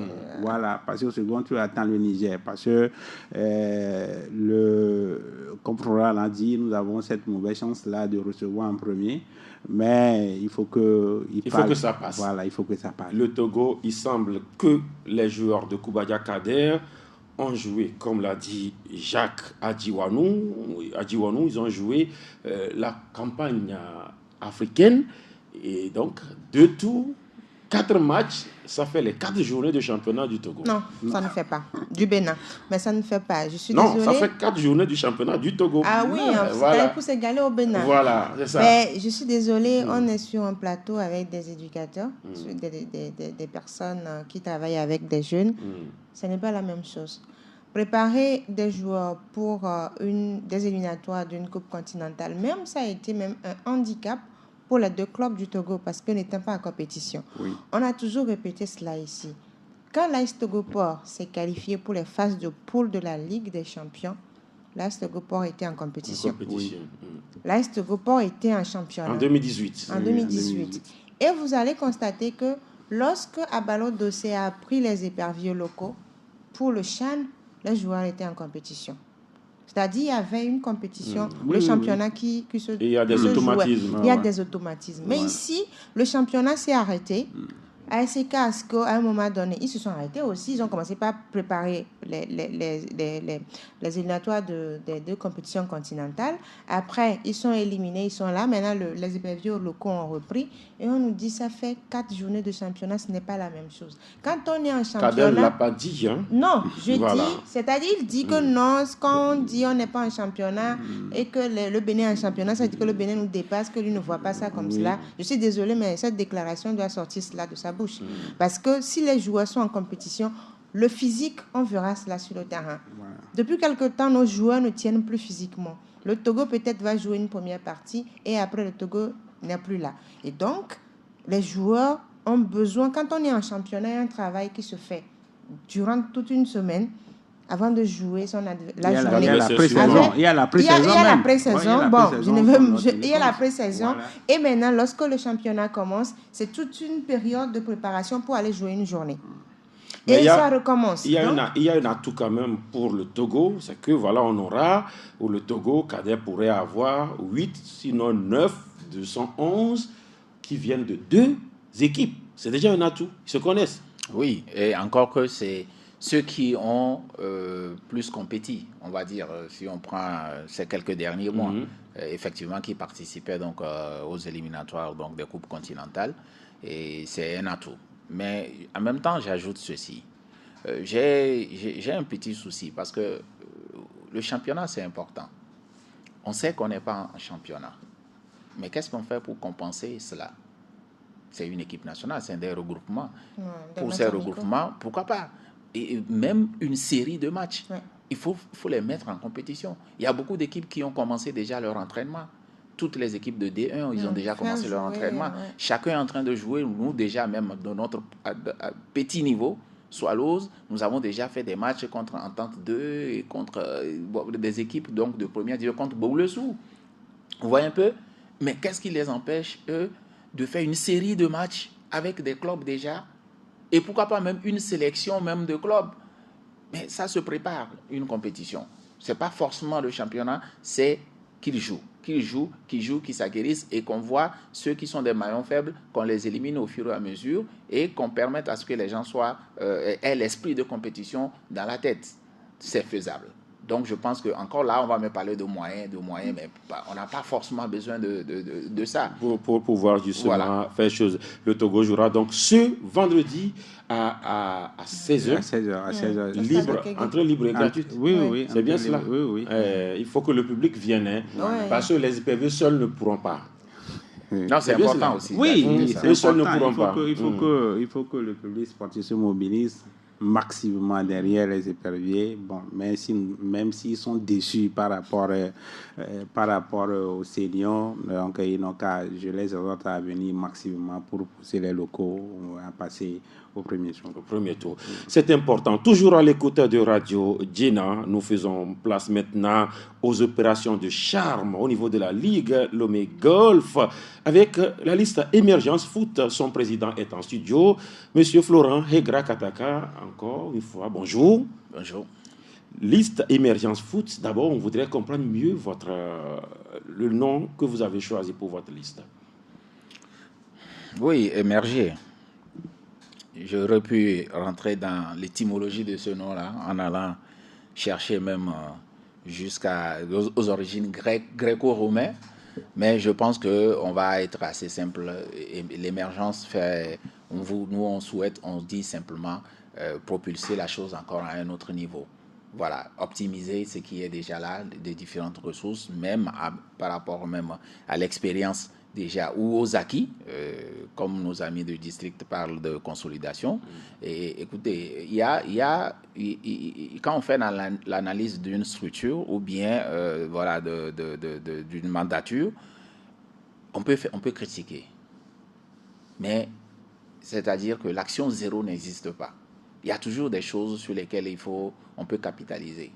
passer au second tour et attendre le Niger. Parce que, comme Flora l'a dit, nous avons cette mauvaise chance-là de recevoir en premier. Mais il faut que
ça passe.
Voilà, il faut que ça passe.
Le Togo, il semble que les joueurs de Koubadia Kader ont joué, comme l'a dit Jacques Adjiwanou, ils ont joué la campagne africaine. Et donc, 2 tours, 4 matchs, ça fait les 4 journées de championnat du Togo.
Non, ça ne fait pas. Du Bénin. Mais ça ne fait pas. Je suis désolée.
Non, ça fait 4 journées du championnat du Togo.
Ah oui, voilà. Pour s'égaler au Bénin.
Voilà, c'est ça.
Mais je suis désolée, on est sur un plateau avec des éducateurs, des personnes qui travaillent avec des jeunes. Ce n'est pas la même chose. Préparer des joueurs pour des éliminatoires d'une Coupe continentale, même ça a été même un handicap pour les 2 clubs du Togo parce qu'ils n'étaient pas en compétition. Oui. On a toujours répété cela ici. Quand l'AS Togo-Port s'est qualifié pour les phases de poule de la Ligue des Champions, l'AS Togo-Port était en compétition. Oui. L'AS Togo-Port était en championnat.
En 2018.
En 2018. Et vous allez constater que lorsque Abalo Dossé a pris les éperviers locaux pour le CHAN, les joueurs étaient en compétition. C'est-à-dire qu'il y avait une compétition, le championnat qui se jouait.
Il y a des automatismes.
Il y a des automatismes. Mais ici, le championnat s'est arrêté. ASC Casco, à un moment donné, ils se sont arrêtés aussi. Ils ont commencé par préparer les éliminatoires des 2 compétitions continentales. Après, ils sont éliminés, ils sont là. Maintenant, les éperviers locaux ont repris. Et on nous dit, ça fait 4 journées de championnat, ce n'est pas la même chose. Quand on est en championnat...
Kader ne l'a pas dit, hein?
Non, je dis, c'est-à-dire, il dit que non, quand on dit on n'est pas en championnat et que le Bénin est en championnat, ça veut dire que le Bénin nous dépasse, que lui ne voit pas ça comme cela. Je suis désolée, mais cette déclaration doit sortir cela de sa bouche. Parce que si les joueurs sont en compétition, le physique, on verra cela sur le terrain. Depuis quelque temps, nos joueurs ne tiennent plus physiquement. Le Togo peut-être va jouer une première partie et après le Togo n'est plus là. Et donc, les joueurs ont besoin, quand on est en championnat, il y a un travail qui se fait durant toute une semaine avant de jouer la journée.
Il y a la pré-saison. Il y a la pré-saison.
Il y a la pré-saison. Bon, il y a la pré-saison. Voilà. Et maintenant, lorsque le championnat commence, c'est toute une période de préparation pour aller jouer une journée.
Mais
Et ça recommence.
Il y a un atout quand même pour le Togo, c'est que voilà, on aura, où le Togo cadet pourrait avoir 8, sinon 9, 211 qui viennent de 2 équipes. C'est déjà un atout, ils se connaissent.
Oui, et encore que c'est ceux qui ont plus compétit, on va dire, si on prend ces quelques derniers mois, effectivement, qui participaient donc aux éliminatoires donc, des coupes continentales, et c'est un atout. Mais en même temps, j'ajoute ceci. J'ai un petit souci parce que le championnat, c'est important. On sait qu'on n'est pas en championnat. Mais qu'est-ce qu'on fait pour compenser cela? C'est une équipe nationale, c'est des regroupements. Pour ces regroupements, pourquoi pas? Et même une série de matchs. Ouais. Il faut les mettre en compétition. Il y a beaucoup d'équipes qui ont commencé déjà leur entraînement. Toutes les équipes de D1, ils ont déjà commencé leur entraînement. Ouais. Chacun est en train de jouer. Nous, déjà, même de notre petit niveau, Swallows, nous avons déjà fait des matchs contre Entente 2 et contre des équipes donc, de première division, contre Boulesou. Vous voyez un peu? Mais qu'est-ce qui les empêche, eux, de faire une série de matchs avec des clubs déjà? Et pourquoi pas même une sélection même de clubs? Mais ça se prépare, une compétition. Ce n'est pas forcément le championnat, c'est qu'ils jouent, qu'ils s'aguerrissent et qu'on voit ceux qui sont des maillons faibles, qu'on les élimine au fur et à mesure et qu'on permette à ce que les gens aient l'esprit de compétition dans la tête. C'est faisable. Donc, je pense qu'encore là, on va me parler de moyens, mais on n'a pas forcément besoin de ça.
Pour pouvoir justement faire chose. Le Togo jouera donc ce vendredi à 16h.
À 16h.
Libre, entrée libre et gratuite.
Oui.
C'est bien cela.
Oui.
Il faut que le public vienne, parce que les IPV seuls ne pourront pas.
Non, c'est important aussi.
Oui,
eux seuls ne pourront pas.
Il faut que le public sportif se mobilise massivement derrière les éperviers, même s'ils sont déçus par rapport aux seniors, donc ils n'ont qu'à, je les exhorte à venir massivement pour pousser les locaux à passer au premier tour.
C'est important. Toujours à l'écoute de Radio Djena, nous faisons place maintenant aux opérations de charme au niveau de la Ligue Lomé Golf avec la liste Émergence Foot. Son président est en studio, Monsieur Florent Hegra Kataka. Encore une fois, bonjour.
Bonjour.
Liste Émergence Foot. D'abord, on voudrait comprendre mieux le nom que vous avez choisi pour votre liste.
Oui, émerger. J'aurais pu rentrer dans l'étymologie de ce nom-là en allant chercher même aux origines gréco-romaines, mais je pense qu'on va être assez simple. L'émergence fait, on souhaite, on dit simplement propulser la chose encore à un autre niveau. Voilà, optimiser ce qui est déjà là, des différentes ressources, même par rapport même à l'expérience déjà ou aux acquis, comme nos amis du district parlent de consolidation. Et écoutez, quand on fait l'analyse d'une structure ou bien d'une mandature, on peut critiquer. Mais c'est-à-dire que l'action zéro n'existe pas. Il y a toujours des choses sur lesquelles on peut capitaliser,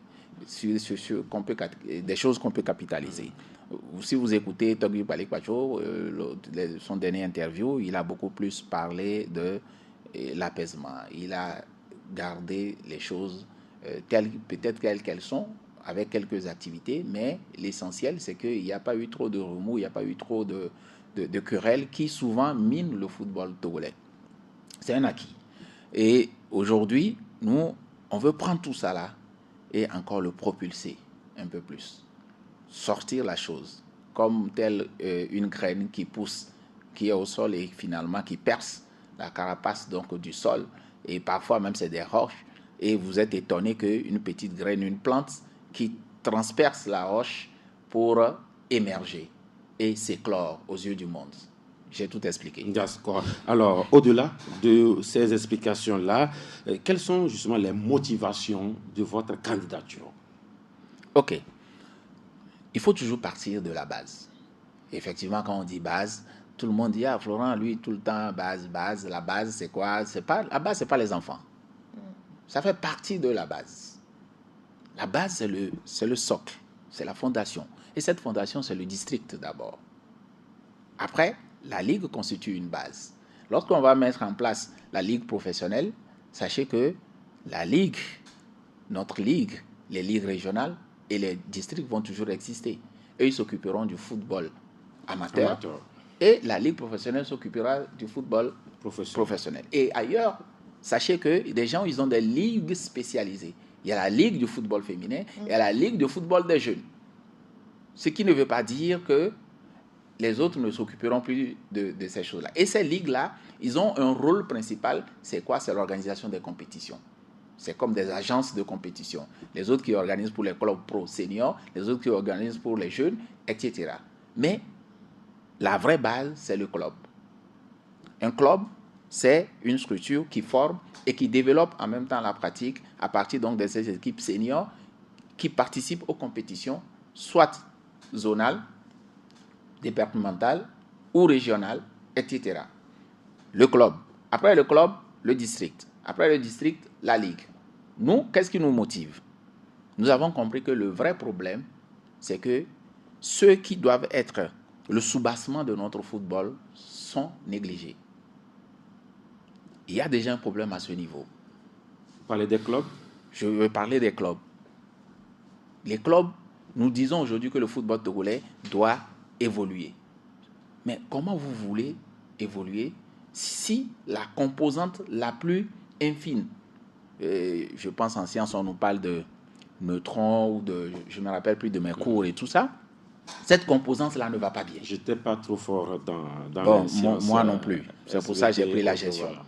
des choses qu'on peut capitaliser. Si vous écoutez Togui Balikwacho, son dernier interview, il a beaucoup plus parlé de l'apaisement. Il a gardé les choses peut-être telles qu'elles sont, avec quelques activités, mais l'essentiel, c'est qu'il n'y a pas eu trop de remous, il n'y a pas eu trop de querelles qui souvent minent le football togolais. C'est un acquis. Et aujourd'hui, nous, on veut prendre tout ça là et encore le propulser un peu plus. Sortir la chose comme telle une graine qui pousse, qui est au sol et finalement qui perce la carapace donc du sol. Et parfois même c'est des roches. Et vous êtes étonné qu'une petite graine, une plante qui transperce la roche pour émerger et s'éclore aux yeux du monde. J'ai tout expliqué.
D'accord. Alors, au-delà de ces explications-là, quelles sont justement les motivations de votre candidature?
Ok. Il faut toujours partir de la base. Effectivement, quand on dit base, tout le monde dit, ah, Florent, lui, tout le temps, base. La base, c'est quoi? La base, c'est pas les enfants. Ça fait partie de la base. La base, c'est le socle, c'est la fondation. Et cette fondation, c'est le district d'abord. Après, la ligue constitue une base. Lorsqu'on va mettre en place la ligue professionnelle, sachez que la ligue, notre ligue, les ligues régionales et les districts vont toujours exister. Eux, ils s'occuperont du football amateur. Et la ligue professionnelle s'occupera du football professionnel. Et ailleurs, sachez que des gens, ils ont des ligues spécialisées. Il y a la ligue du football féminin et la ligue de football des jeunes. Ce qui ne veut pas dire que les autres ne s'occuperont plus de ces choses-là. Et ces ligues-là, ils ont un rôle principal. C'est quoi? C'est l'organisation des compétitions. C'est comme des agences de compétition. Les autres qui organisent pour les clubs pro seniors, les autres qui organisent pour les jeunes, etc. Mais la vraie base, c'est le club. Un club, c'est une structure qui forme et qui développe en même temps la pratique à partir donc de ces équipes seniors qui participent aux compétitions, soit zonales, départementales ou régionales, etc. Le club. Après le club, le district. Après le district, la ligue. Nous, qu'est-ce qui nous motive? Nous avons compris que le vrai problème, c'est que ceux qui doivent être le soubassement de notre football sont négligés. Il y a déjà un problème à ce niveau.
Vous parlez des clubs?
Je veux parler des clubs. Les clubs, nous disons aujourd'hui que le football togolais doit évoluer. Mais comment vous voulez évoluer si la composante la plus infime, je pense en science, on nous parle de neutrons ou de, je ne me rappelle plus de mes cours et tout ça, cette composante-là ne va pas bien.
Je n'étais pas trop fort dans
bon,
les sciences.
Moi non plus. C'est pour ça que j'ai pris la gestion.
Voilà.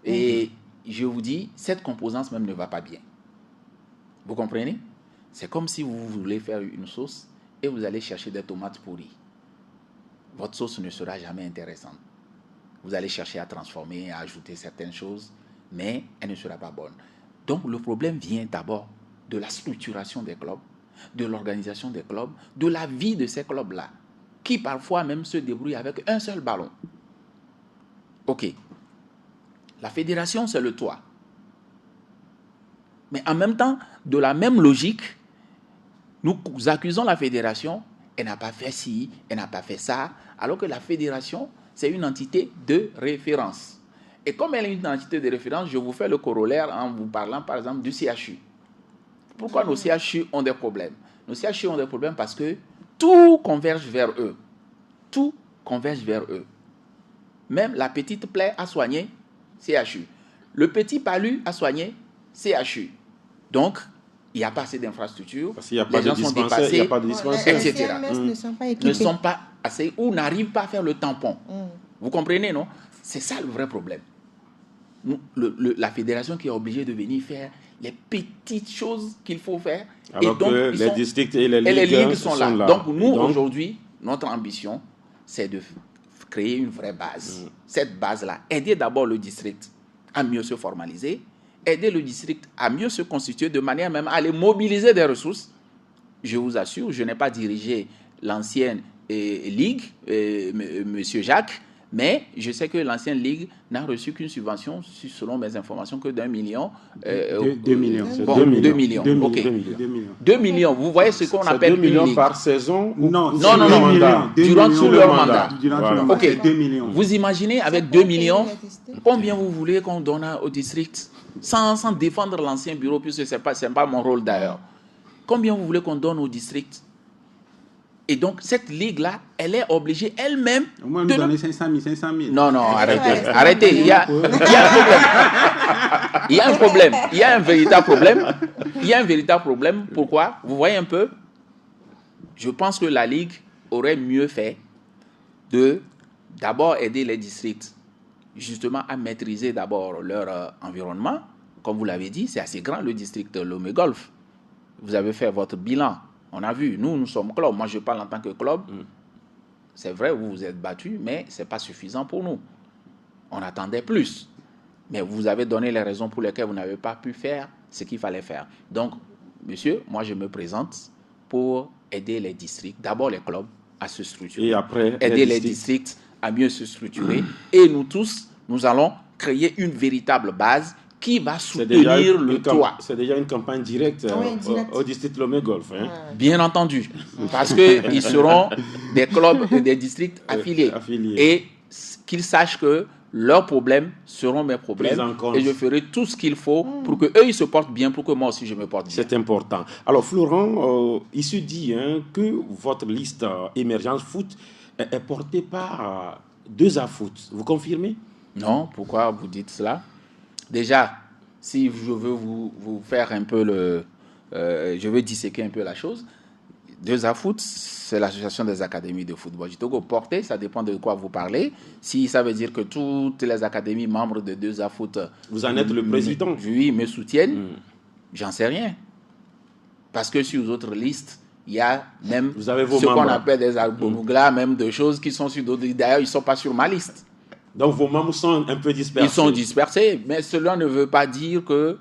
Et je vous dis, cette composante même ne va pas bien. Vous comprenez? C'est comme si vous voulez faire une sauce et vous allez chercher des tomates pourries. Votre sauce ne sera jamais intéressante. Vous allez chercher à transformer, à ajouter certaines choses, mais elle ne sera pas bonne. Donc le problème vient d'abord de la structuration des clubs, de l'organisation des clubs, de la vie de ces clubs-là, qui parfois même se débrouillent avec un seul ballon. Ok. La fédération, c'est le toit. Mais en même temps, de la même logique, nous accusons la fédération, elle n'a pas fait ci, elle n'a pas fait ça, alors que la fédération, c'est une entité de référence. Et comme elle est une entité de référence, je vous fais le corollaire en vous parlant, par exemple, du CHU. Pourquoi nos CHU ont des problèmes? Nos CHU ont des problèmes parce que tout converge vers eux. Tout converge vers eux. Même la petite plaie à soigner, CHU. Le petit palu à soigner, CHU. Donc, il n'y a pas assez d'infrastructures.
Parce qu'il n'y a pas de dispensaire, il n'y a pas de dispensaire,
etc.
Les CMS ne sont pas équipés.
Ne sont pas assez ou n'arrivent pas à faire le tampon. Vous comprenez, non? C'est ça le vrai problème. La fédération qui est obligée de venir faire les petites choses qu'il faut faire.
Alors
et donc,
que les districts et les ligues
sont là. Donc, nous, aujourd'hui, notre ambition, c'est de créer une vraie base. Cette base-là, aider d'abord le district à mieux se formaliser, aider le district à mieux se constituer de manière même à aller mobiliser des ressources. Je vous assure, je n'ai pas dirigé l'ancienne ligue, Monsieur Jacques, mais je sais que l'ancienne ligue n'a reçu qu'une subvention, selon mes informations, que d'1 million.
2 millions.
Bon, 2 millions. 2 millions. Ok. 2 millions. Vous voyez ce qu'on appelle
2 millions
une ligue.
par saison?
Non,
durant tout leur mandat.
Ok. 2 millions.
Vous imaginez avec 2 millions, combien vous voulez qu'on donne au district sans défendre l'ancien bureau, puisque ce n'est pas mon rôle d'ailleurs. Combien vous voulez qu'on donne au district? Et donc, cette ligue-là, elle est obligée elle-même
au moins nous donner 500 000.
Non, arrêtez. Arrêtez. Il y a un problème. Il y a un véritable problème. Il y a un véritable problème. Pourquoi? Vous voyez un peu? Je pense que la ligue aurait mieux fait de d'abord aider les districts justement à maîtriser d'abord leur environnement. Comme vous l'avez dit, c'est assez grand le district Lomé Golf. Vous avez fait votre bilan. On a vu, nous sommes club. Moi, je parle en tant que club. C'est vrai, vous vous êtes battu, mais ce n'est pas suffisant pour nous. On attendait plus. Mais vous avez donné les raisons pour lesquelles vous n'avez pas pu faire ce qu'il fallait faire. Donc, monsieur, moi, je me présente pour aider les districts, d'abord les clubs, à se structurer.
Et après,
aider les districts à mieux se structurer. Et nous tous, nous allons créer une véritable base qui va soutenir le toit.
C'est déjà une campagne directe au district Lomé Golf. Hein?
Bien entendu, parce qu'ils seront des clubs et des districts affiliés. Et qu'ils sachent que leurs problèmes seront mes problèmes et je ferai tout ce qu'il faut pour que eux ils se portent bien, pour que moi aussi je me porte bien.
C'est important. Alors Florent, il se dit que votre liste Émergence Foot est portée par 2A Foot. Vous confirmez?
Non, pourquoi vous dites cela? Déjà, si je veux vous faire un peu je veux disséquer un peu la chose. 2A Foot, c'est l'association des académies de football du Togo. Portée, ça dépend de quoi vous parlez. Si ça veut dire que toutes les académies membres de 2A Foot...
Vous en êtes le président?
Oui, me soutiennent. J'en sais rien. Parce que sur les autres listes, il y a même ce qu'on appelle des albonuglas, même de choses qui sont sur d'autres. D'ailleurs, ils ne sont pas sur ma liste.
Donc vos membres sont un peu dispersés?
Ils sont dispersés, mais cela ne veut pas dire que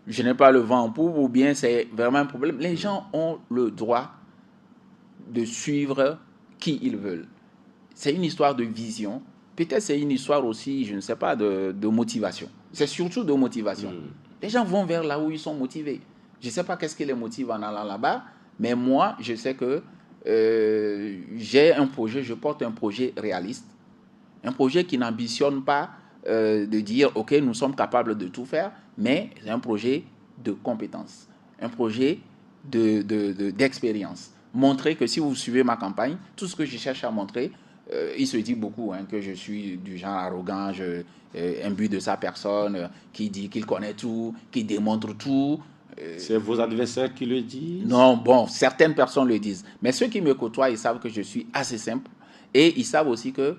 je n'ai pas le vent en poupe ou bien c'est vraiment un problème. Les gens ont le droit de suivre qui ils veulent. C'est une histoire de vision. Peut-être c'est une histoire aussi, je ne sais pas, de motivation. C'est surtout de motivation. Les gens vont vers là où ils sont motivés. Je ne sais pas qu'est-ce qui les motive en allant là-bas, mais moi, je sais que j'ai un projet, je porte un projet réaliste, un projet qui n'ambitionne pas de dire, OK, nous sommes capables de tout faire, mais c'est un projet de compétence, un projet d'expérience. Montrer que si vous suivez ma campagne, tout ce que je cherche à montrer, il se dit beaucoup que je suis du genre arrogant, imbu de sa personne, qui dit qu'il connaît tout, qui démontre tout.
C'est vos adversaires qui le disent?
Non, bon, certaines personnes le disent. Mais ceux qui me côtoient, ils savent que je suis assez simple. Et ils savent aussi que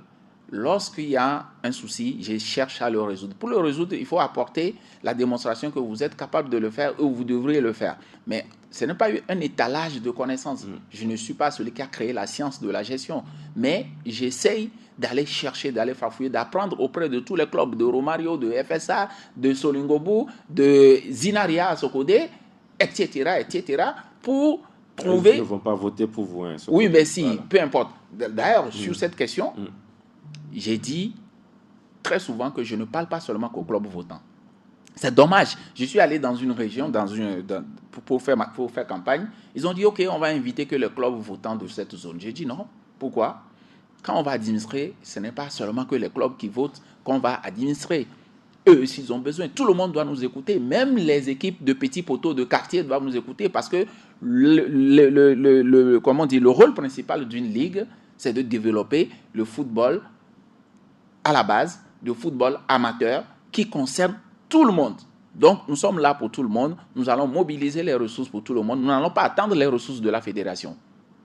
lorsqu'il y a un souci, je cherche à le résoudre. Pour le résoudre, il faut apporter la démonstration que vous êtes capable de le faire ou vous devriez le faire. Mais ce n'est pas un étalage de connaissances. Je ne suis pas celui qui a créé la science de la gestion. Mais j'essaye d'aller chercher, d'aller farfouiller, d'apprendre auprès de tous les clubs, de Romario, de FSA, de Solingobu, de Zinaria à Sokode, etc., pour trouver...
Ils ne vont pas voter pour vous.
Oui, mais si, voilà. Peu importe. D'ailleurs, sur cette question... J'ai dit très souvent que je ne parle pas seulement qu'aux clubs votants. C'est dommage. Je suis allé dans une région pour faire campagne. Ils ont dit, OK, on va inviter que les clubs votants de cette zone. J'ai dit non. Pourquoi? Quand on va administrer, ce n'est pas seulement que les clubs qui votent qu'on va administrer. Eux aussi, ils ont besoin. Tout le monde doit nous écouter. Même les équipes de petits poteaux de quartier doivent nous écouter parce que le rôle principal d'une ligue, c'est de développer le football à la base, de football amateur qui concerne tout le monde. Donc, nous sommes là pour tout le monde. Nous allons mobiliser les ressources pour tout le monde. Nous n'allons pas attendre les ressources de la fédération.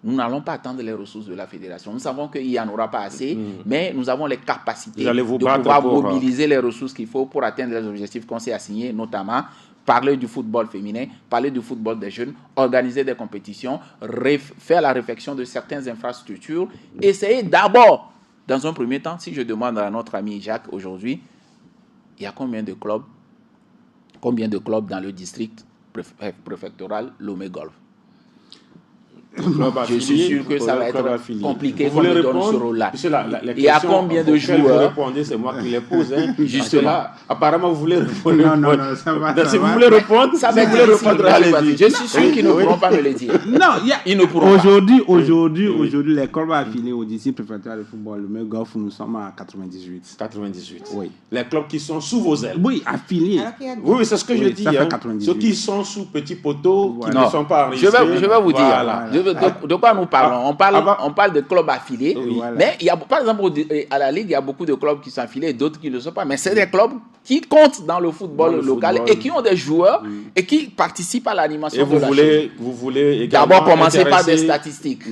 Nous n'allons pas attendre les ressources de la fédération. Nous savons qu'il n'y en aura pas assez, mais nous avons les capacités de pouvoir mobiliser les ressources qu'il faut pour atteindre les objectifs qu'on s'est assignés, notamment parler du football féminin, parler du football des jeunes, organiser des compétitions, faire la réflexion de certaines infrastructures, essayer d'abord. Dans un premier temps, si je demande à notre ami Jacques aujourd'hui, il y a combien de clubs dans le district préfectoral Lomé Golf? Je suis sûr que ça va être compliqué qu'on me donne ce rôle-là. Il y a combien de joueurs?
Vous répondez, c'est moi qui les pose.
Justement.
Apparemment, vous voulez répondre.
Non, ça va.
Si vous voulez répondre,
ça va être répondre. Allez-y. Je suis sûr qu'ils ne pourront pas me le dire.
Non,
ils ne pourront
aujourd'hui, les clubs affiliés au district préfectoral de football, le Lomé Golf, nous sommes à 98.
98.
Oui.
Les clubs qui sont sous vos ailes.
Oui, affiliés.
Oui, c'est ce que je dis. Ceux qui sont sous petits poteaux, qui ne sont pas enregistrés.
Je vais vous dire. De quoi nous parlons? On parle de clubs affiliés, mais il y a, par exemple, à la Ligue, il y a beaucoup de clubs qui sont affiliés et d'autres qui ne le sont pas. Mais c'est des clubs qui comptent dans le football local et qui ont des joueurs et qui participent à l'animation de la chose.
Vous voulez également
d'abord commencer par des statistiques.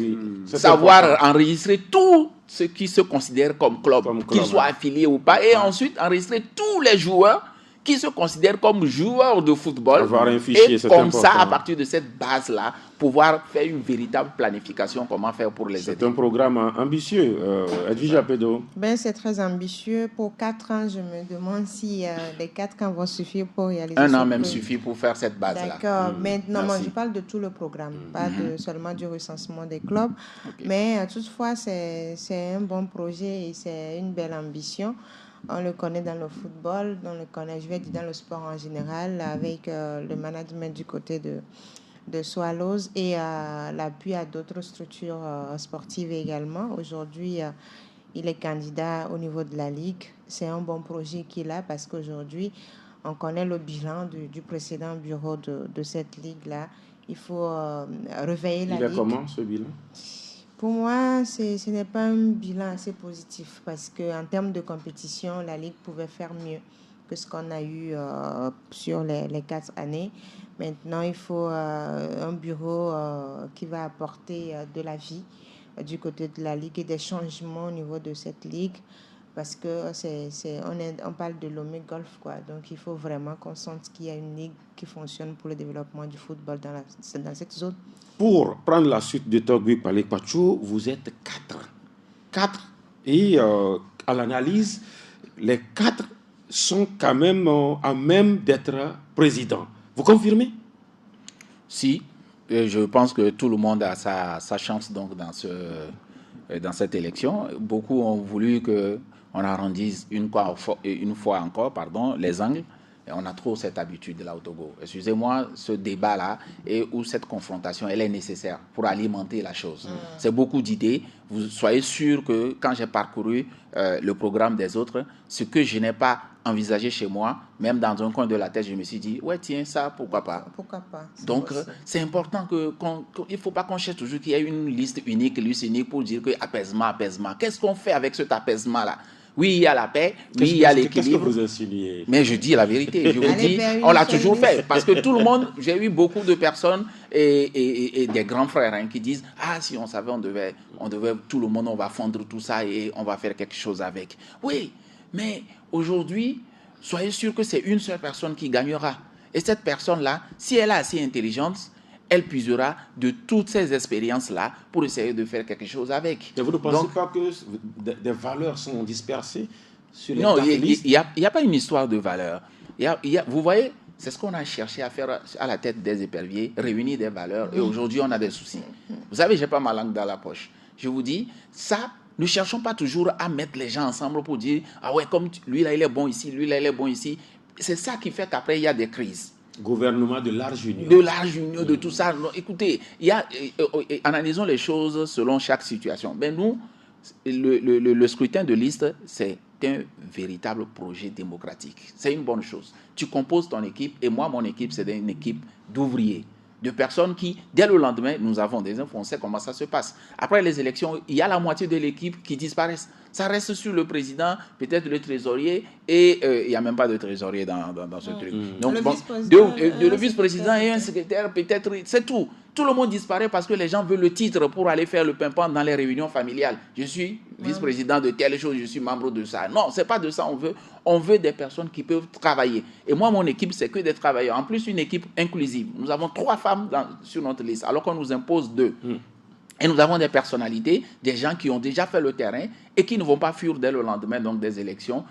Savoir enregistrer tout ce qui se considère comme club, qu'ils soient affiliés ou pas, et ensuite enregistrer tous les joueurs qui se considèrent comme joueurs de football.
Avoir un fichier,
et comme ça, à partir de cette base-là, pouvoir faire une véritable planification, comment faire pour les aider.
C'est un programme ambitieux. Edwige Apedo.
C'est très ambitieux. Pour 4 ans, je me demande si les 4 ans vont suffire pour réaliser.
Un an même suffit pour faire cette base-là.
D'accord. Maintenant, moi, je parle de tout le programme, pas seulement du recensement des clubs. Okay. Mais toutefois, c'est un bon projet et c'est une belle ambition. On le connaît dans le football, on le connaît, je vais dire dans le sport en général, avec le management du côté de Swallows et l'appui à d'autres structures sportives également. Aujourd'hui, il est candidat au niveau de la Ligue. C'est un bon projet qu'il a parce qu'aujourd'hui, on connaît le bilan du précédent bureau de cette Ligue-là. Il faut réveiller la Ligue.
Il est comment, ce bilan?
Pour moi, ce n'est pas un bilan assez positif parce qu'en termes de compétition, la Ligue pouvait faire mieux que ce qu'on a eu sur les 4 années. Maintenant, il faut un bureau qui va apporter de la vie du côté de la Ligue et des changements au niveau de cette Ligue parce que on parle de Lomé Golf, quoi. Donc, il faut vraiment qu'on sente qu'il y a une Ligue qui fonctionne pour le développement du football dans cette zone.
Pour prendre la suite de Togui Palek Pachou, vous êtes 4. 4. Et à l'analyse, les 4 sont quand même à même d'être président. Vous confirmez?
Si, je pense que tout le monde a sa chance donc dans cette élection. Beaucoup ont voulu qu'on arrondisse une fois encore les angles. Et on a trop cette habitude-là au Togo. Excusez-moi, ce débat-là ou cette confrontation, elle est nécessaire pour alimenter la chose. C'est beaucoup d'idées. Vous soyez sûr que quand j'ai parcouru le programme des autres, ce que je n'ai pas envisagé chez moi, même dans un coin de la tête, je me suis dit, ouais, tiens, ça, pourquoi pas?
Pourquoi pas?
Donc, c'est important il ne faut pas qu'on cherche toujours qu'il y ait une liste unique pour dire que apaisement. Qu'est-ce qu'on fait avec cet apaisement-là? Oui, il y a la paix, oui, il y a l'équilibre.
Qu'est-ce que vous insinuez?
Mais je dis la vérité. Je vous dis, on l'a toujours fait. Parce que tout le monde, j'ai eu beaucoup de personnes et des grands frères qui disent, ah, si on savait, on devait, tout le monde, on va fondre tout ça et on va faire quelque chose avec. Oui, mais aujourd'hui, soyez sûr que c'est une seule personne qui gagnera. Et cette personne-là, si elle est assez intelligente, elle puisera de toutes ces expériences-là pour essayer de faire quelque chose avec.
Et vous ne pensez pas que des valeurs sont dispersées sur les
Non,
listes?
il n'y a pas une histoire de valeurs. Vous voyez, c'est ce qu'on a cherché à faire à la tête des éperviers, réunir des valeurs. Et aujourd'hui, on a des soucis. Vous savez, je n'ai pas ma langue dans la poche. Je vous dis, ça, ne cherchons pas toujours à mettre les gens ensemble pour dire, ah ouais, comme lui, là, il est bon ici, lui, là, il est bon ici. C'est ça qui fait qu'après, il y a des crises.
Gouvernement de large union.
De large union, de tout ça. Non, écoutez, analysons les choses selon chaque situation. Mais nous, le scrutin de liste, c'est un véritable projet démocratique. C'est une bonne chose. Tu composes ton équipe, et moi, mon équipe, c'est une équipe d'ouvriers, de personnes qui, dès le lendemain, nous avons des infos, on sait comment ça se passe. Après les élections, il y a la moitié de l'équipe qui disparaissent. Ça reste sur le président, peut-être le trésorier, et il n'y a même pas de trésorier dans ce truc. Donc, le vice-président et un secrétaire, peut-être, c'est tout. Tout le monde disparaît parce que les gens veulent le titre pour aller faire le pimpant dans les réunions familiales. Je suis vice-président de telle chose, je suis membre de ça. Non, ce n'est pas de ça on veut. On veut des personnes qui peuvent travailler. Et moi, mon équipe, c'est que des travailleurs. En plus, une équipe inclusive. Nous avons 3 femmes sur notre liste, alors qu'on nous impose 2. Et nous avons des personnalités, des gens qui ont déjà fait le terrain et qui ne vont pas fuir dès le lendemain donc, des élections.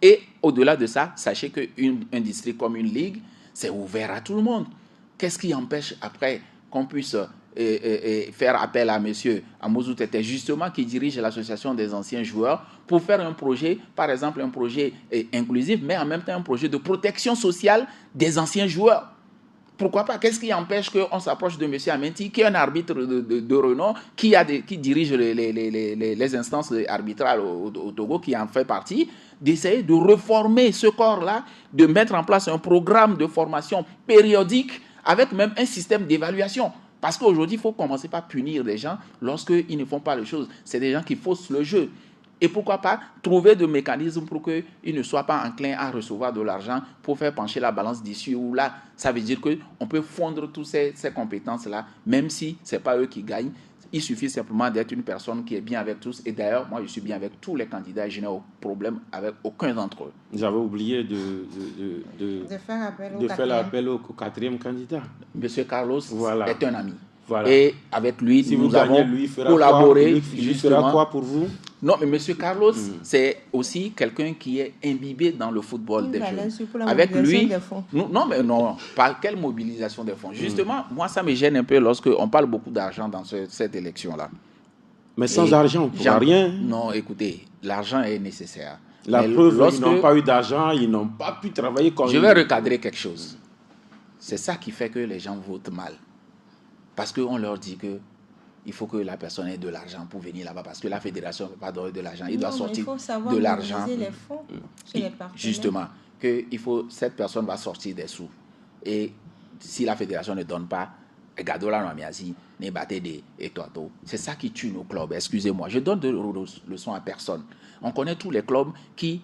Et au-delà de ça, sachez qu'un district comme une ligue, c'est ouvert à tout le monde. Qu'est-ce qui empêche après qu'on puisse faire appel à monsieur Amouzou Tete, justement, qui dirige l'association des anciens joueurs, pour faire un projet, par exemple un projet inclusif, mais en même temps un projet de protection sociale des anciens joueurs. Pourquoi pas? Qu'est-ce qui empêche qu'on s'approche de M. Amenti, qui est un arbitre de renom, qui dirige les instances arbitrales au Togo, qui en fait partie, d'essayer de reformer ce corps-là, de mettre en place un programme de formation périodique avec même un système d'évaluation. Parce qu'aujourd'hui, il faut commencer par punir des gens lorsqu'ils ne font pas les choses. C'est des gens qui faussent le jeu. Et pourquoi pas trouver des mécanismes pour qu'ils ne soient pas enclins à recevoir de l'argent pour faire pencher la balance d'ici ou là. Ça veut dire qu'on peut fondre toutes ces compétences-là, même si ce n'est pas eux qui gagnent. Il suffit simplement d'être une personne qui est bien avec tous. Et d'ailleurs, moi, je suis bien avec tous les candidats et je n'ai aucun problème avec aucun d'entre eux.
J'avais oublié de faire appel au 4e candidat.
Monsieur Carlos est un ami.
Voilà.
Et avec lui,
si
nous avons collaboré.
Lui fera quoi pour vous?
Non, mais M. Carlos, c'est aussi quelqu'un qui est imbibé dans le football des jeunes. Avec lui, non, pas quelle mobilisation des fonds. Justement, moi, ça me gêne un peu lorsqu'on parle beaucoup d'argent dans cette élection-là.
Mais sans argent, on ne pourra rien.
Non, écoutez, l'argent est nécessaire.
La preuve, ils n'ont pas eu d'argent, ils n'ont pas pu travailler comme...
Je vais recadrer quelque chose. C'est ça qui fait que les gens votent mal. Parce qu'on leur dit que il faut que la personne ait de l'argent pour venir là-bas parce que la fédération ne peut pas donner de l'argent. Il doit
Non,
sortir
il faut savoir
de l'argent.
mobiliser les fonds chez les partenaires.
Justement, cette personne va sortir des sous. Et si la fédération ne donne pas, c'est ça qui tue nos clubs. Excusez-moi, je donne de leçons à personne. On connaît tous les clubs qui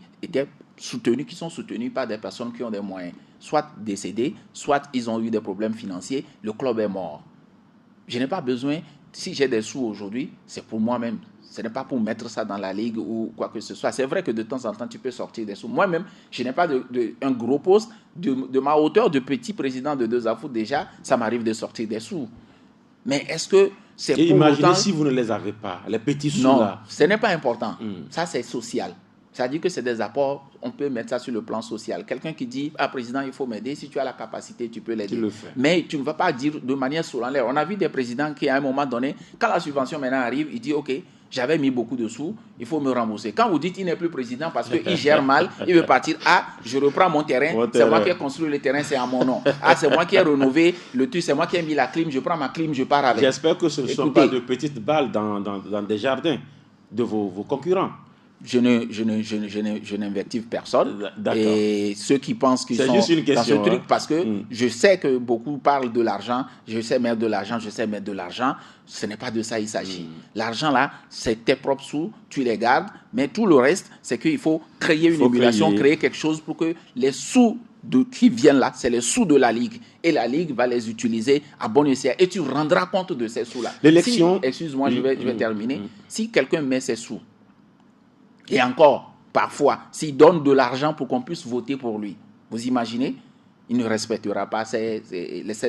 sont soutenus par des personnes qui ont des moyens, soit décédés, soit ils ont eu des problèmes financiers. Le club est mort. Je n'ai pas besoin, si j'ai des sous aujourd'hui, c'est pour moi-même. Ce n'est pas pour mettre ça dans la ligue ou quoi que ce soit. C'est vrai que de temps en temps, tu peux sortir des sous. Moi-même, je n'ai pas un gros poste. De ma hauteur de petit président de 2AFOOT, déjà, ça m'arrive de sortir des sous. Mais est-ce que c'est pour
imaginez
autant...
si vous ne les avez pas, les petits sous
non,
là.
Ce n'est pas important. Ça, c'est social. C'est-à-dire que c'est des apports, on peut mettre ça sur le plan social. Quelqu'un qui dit, président, il faut m'aider, si tu as la capacité, tu peux l'aider. Mais tu ne vas pas dire de manière solennelle. On a vu des présidents qui, à un moment donné, quand la subvention maintenant arrive, il dit, OK, j'avais mis beaucoup de sous, il faut me rembourser. Quand vous dites, il n'est plus président parce qu'il gère mal, il veut partir, je reprends mon terrain, c'est moi qui ai construit le terrain, c'est à mon nom. C'est moi qui ai rénové le truc, c'est moi qui ai mis la clim, je prends ma clim, je pars avec.
J'espère que ce ne sont pas de petites balles dans des jardins de vos concurrents.
Je n'invective personne.
D'accord.
Et ceux qui pensent qu'ils sont
juste une question,
dans ce truc, parce que je sais que beaucoup parlent de l'argent, je sais mettre de l'argent, ce n'est pas de ça il s'agit. L'argent là, c'est tes propres sous, tu les gardes, mais tout le reste, c'est qu'il faut créer une émulation, créer quelque chose pour que les sous qui viennent là, c'est les sous de la Ligue. Et la Ligue va les utiliser à bon escient. Et tu rendras compte de ces sous-là.
L'élection...
Excuse-moi, je vais terminer. Si quelqu'un met ses sous, et encore, parfois, s'il donne de l'argent pour qu'on puisse voter pour lui, vous imaginez, il ne respectera pas ces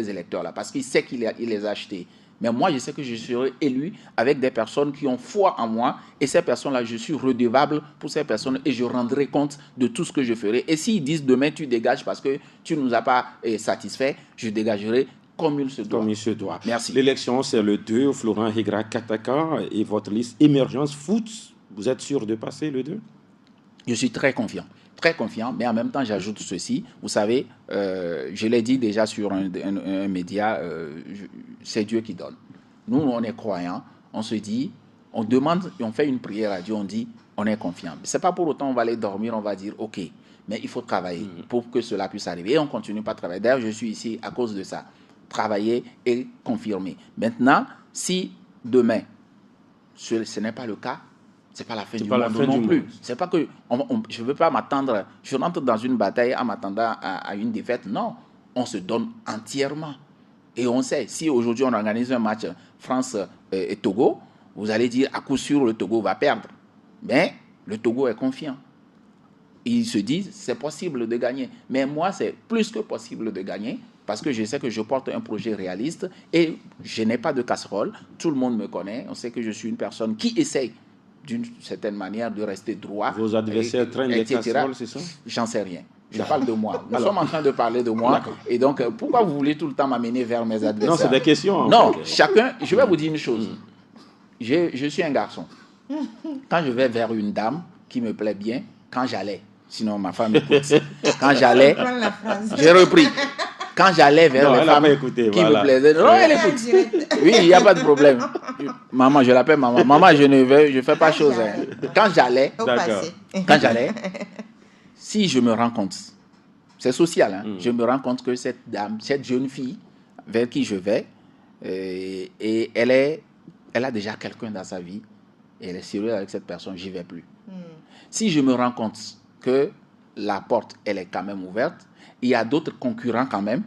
électeurs-là parce qu'il sait qu'il les a achetés. Mais moi, je sais que je serai élu avec des personnes qui ont foi en moi et ces personnes-là, je suis redevable pour ces personnes et je rendrai compte de tout ce que je ferai. Et s'ils disent demain, tu dégages parce que tu ne nous as pas satisfait, je dégagerai comme il se doit.
Comme il se doit.
Merci.
L'élection, c'est le 2, Florent Higra Kataka et votre liste Émergence Foot. Vous êtes sûr de passer le 2?
Je suis très confiant, mais en même temps, j'ajoute ceci. Vous savez, je l'ai dit déjà sur un média, c'est Dieu qui donne. Nous, on est croyants, on se dit, on demande, on fait une prière à Dieu, on dit, on est confiant. Ce n'est pas pour autant on va aller dormir, on va dire, OK, mais il faut travailler pour que cela puisse arriver. Et on continue pas à travailler. D'ailleurs, je suis ici à cause de ça. Travailler et confirmer. Maintenant, si demain, ce n'est pas le cas, c'est pas la fin du monde non plus. C'est pas que je veux pas m'attendre. Je rentre dans une bataille en m'attendant à une défaite. Non, on se donne entièrement. Et on sait, si aujourd'hui on organise un match France et Togo, vous allez dire à coup sûr le Togo va perdre. Mais le Togo est confiant. Ils se disent c'est possible de gagner. Mais moi c'est plus que possible de gagner parce que je sais que je porte un projet réaliste et je n'ai pas de casserole. Tout le monde me connaît. On sait que je suis une personne qui essaye d'une certaine manière de rester droit.
Vos adversaires traînent les casseroles, c'est ça?
J'en sais rien. Je parle de moi. Nous sommes en train de parler de moi. Et donc, pourquoi vous voulez tout le temps m'amener vers mes adversaires?
Non, c'est des questions.
Non, chacun... Je vais vous dire une chose. Je suis un garçon. Quand je vais vers une dame qui me plaît bien, quand j'allais, sinon ma femme écoute, quand j'allais, j'ai repris. Quand j'allais vers les femmes qui me plaisaient, non, elle écoute. Oui, il n'y a pas de problème. Maman, je l'appelle maman. Maman, je fais pas chose. Quand j'allais, si je me rends compte, c'est social, je me rends compte que cette dame, cette jeune fille vers qui je vais, et elle a déjà quelqu'un dans sa vie, et elle est sérieuse avec cette personne, j'y vais plus. Si je me rends compte que la porte, elle est quand même ouverte, il y a d'autres concurrents quand même,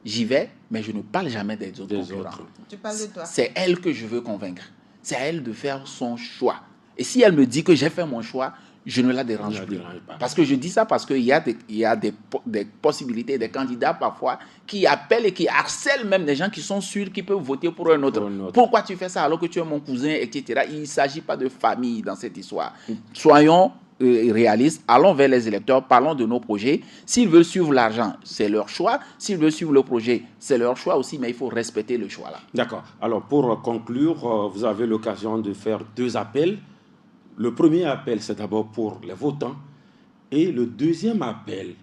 j'y vais, mais je ne parle jamais des autres concurrents.
Tu parles de toi.
C'est elle que je veux convaincre. C'est à elle de faire son choix. Et si elle me dit que j'ai fait mon choix, je ne la dérange plus. Parce que je dis ça parce qu'il y a des possibilités, des candidats parfois qui appellent et qui harcèlent même des gens qui sont sûrs qu'ils peuvent voter pour un autre. Pourquoi tu fais ça alors que tu es mon cousin, etc. Il ne s'agit pas de famille dans cette histoire. Soyons réalistes, allons vers les électeurs, parlons de nos projets. S'ils veulent suivre l'argent, c'est leur choix. S'ils veulent suivre le projet, c'est leur choix aussi, mais il faut respecter le choix là.
D'accord. Alors pour conclure, vous avez l'occasion de faire 2 appels. Le premier appel, c'est d'abord pour les votants. Et le deuxième appel,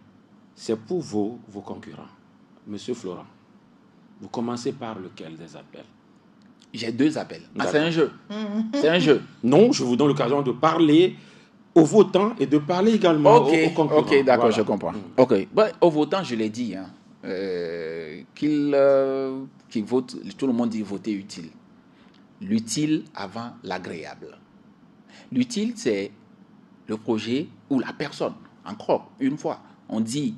c'est pour vos concurrents. Monsieur Florent, vous commencez par lequel des appels?
J'ai 2 appels.
D'accord.
C'est un jeu. C'est un jeu.
Non, je vous donne l'occasion de parler aux votants et de parler également aux concurrents.
Ok, d'accord,
Voilà.
je comprends. Ok, aux votants, je l'ai dit, qu'ils votent, tout le monde dit voter utile. L'utile avant l'agréable. L'utile, c'est le projet ou la personne. Encore une fois, on dit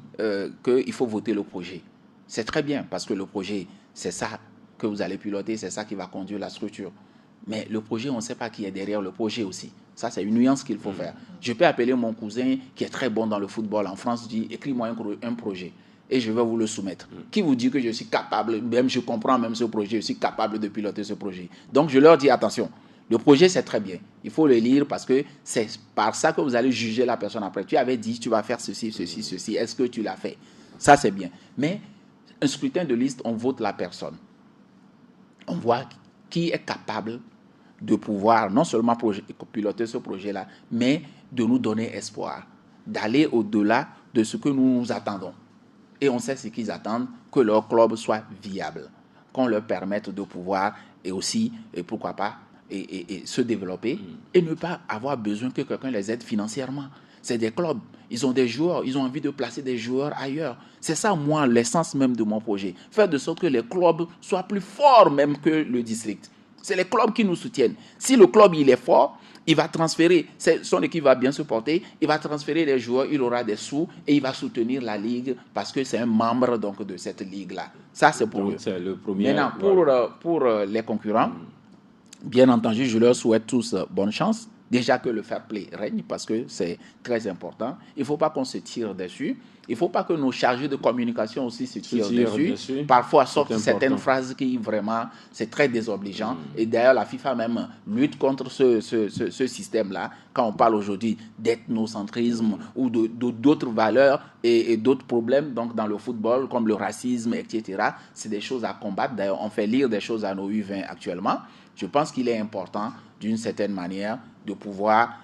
qu'il faut voter le projet. C'est très bien parce que le projet, c'est ça que vous allez piloter, c'est ça qui va conduire la structure. Mais le projet, on ne sait pas qui est derrière le projet aussi. Ça, c'est une nuance qu'il faut faire. Je peux appeler mon cousin qui est très bon dans le football en France, dit écris-moi un projet et je vais vous le soumettre. Qui vous dit que je suis capable, même je comprends même ce projet, je suis capable de piloter ce projet. Donc, je leur dis attention. Le projet, c'est très bien. Il faut le lire parce que c'est par ça que vous allez juger la personne après. Tu avais dit, tu vas faire ceci, ceci, ceci. Est-ce que tu l'as fait? Ça, c'est bien. Mais un scrutin de liste, on vote la personne. On voit qui est capable de pouvoir non seulement piloter ce projet-là, mais de nous donner espoir, d'aller au-delà de ce que nous nous attendons. Et on sait ce qu'ils attendent, que leur club soit viable, qu'on leur permette de pouvoir, et aussi, et pourquoi pas, et se développer et ne pas avoir besoin que quelqu'un les aide financièrement. C'est des clubs, ils ont des joueurs, ils ont envie de placer des joueurs ailleurs. C'est ça, moi, l'essence même de mon projet. Faire de sorte que les clubs soient plus forts même que le district. C'est les clubs qui nous soutiennent. Si le club, il est fort, il va transférer, son équipe va bien se porter, il va transférer les joueurs, il aura des sous et il va soutenir la ligue parce que c'est un membre donc, de cette ligue-là. Ça, c'est pour eux.
C'est le premier.
Maintenant, pour les concurrents, bien entendu, je leur souhaite tous bonne chance. Déjà que le fair play règne parce que c'est très important. Il ne faut pas qu'on se tire dessus. Il ne faut pas que nos chargés de communication aussi se tirent dessus. Parfois sortent certaines phrases qui vraiment, c'est très désobligeant. Et d'ailleurs, la FIFA même lutte contre ce système-là. Quand on parle aujourd'hui d'ethnocentrisme ou d'autres valeurs et d'autres problèmes donc dans le football, comme le racisme, etc., c'est des choses à combattre. D'ailleurs, on fait lire des choses à nos U20 actuellement. Je pense qu'il est important, d'une certaine manière, de pouvoir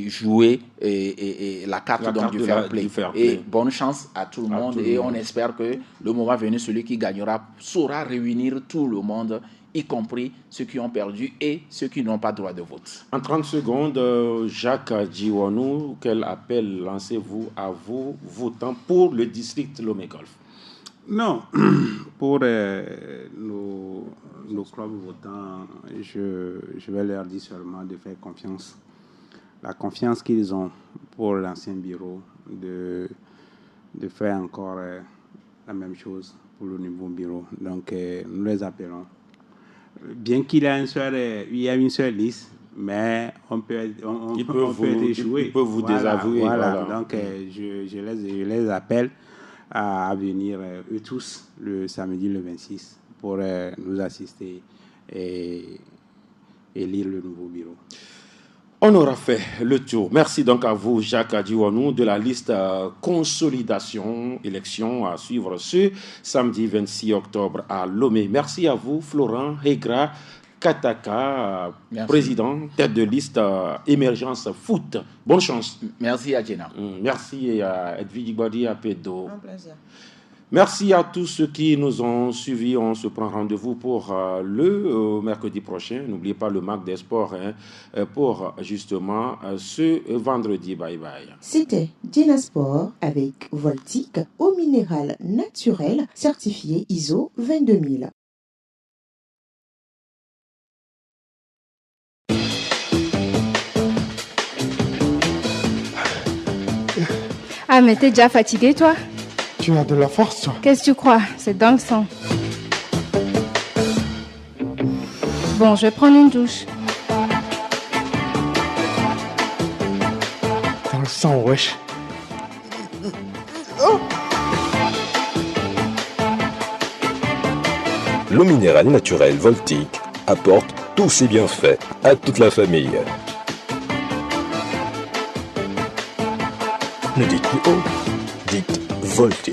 jouer la carte donc, du fair play. Et bonne chance à tout le monde. Et on espère que le moment venu, celui qui gagnera saura réunir tout le monde, y compris ceux qui ont perdu et ceux qui n'ont pas droit de vote.
En 30 secondes, Jacques Djiwanou, quel appel lancez-vous à vos votants pour le district Lomé Golf?
Non, pour nos clubs votants, je vais leur dire seulement de faire confiance. La confiance qu'ils ont pour l'ancien bureau, de faire encore la même chose pour le nouveau bureau. Donc, nous les appelons. Bien qu'il y ait une seule liste, mais on peut échouer.
Il peut vous désavouer.
Voilà. Donc, je les appelle à venir, eux tous, le samedi le 26, pour nous assister et élire le nouveau bureau.
On aura fait le tour. Merci donc à vous, Jacques Djiwanou, de la liste Consolidation élection à suivre ce samedi 26 octobre à Lomé. Merci à vous, Florent Hegra Kataka, président, tête de liste Émergence Foot. Bonne chance.
Merci à Jenna.
Merci à Edwige Badi à Pédo.
Un plaisir.
Merci à tous ceux qui nous ont suivis. On se prend rendez-vous pour le mercredi prochain. N'oubliez pas le MAC des sports pour justement ce vendredi. Bye bye.
C'était Dynasport avec Voltic, eau minérale naturelle certifiée ISO 22000.
Ah, mais t'es déjà fatigué, toi?
Tu as de la force, toi.
Qu'est-ce que tu crois? C'est dans le sang. Bon, je vais prendre une douche.
Dans le sang, wesh.
L'eau minérale naturelle Voltic apporte tous ses bienfaits à toute la famille. Ne dites plus eau, dites Voltic.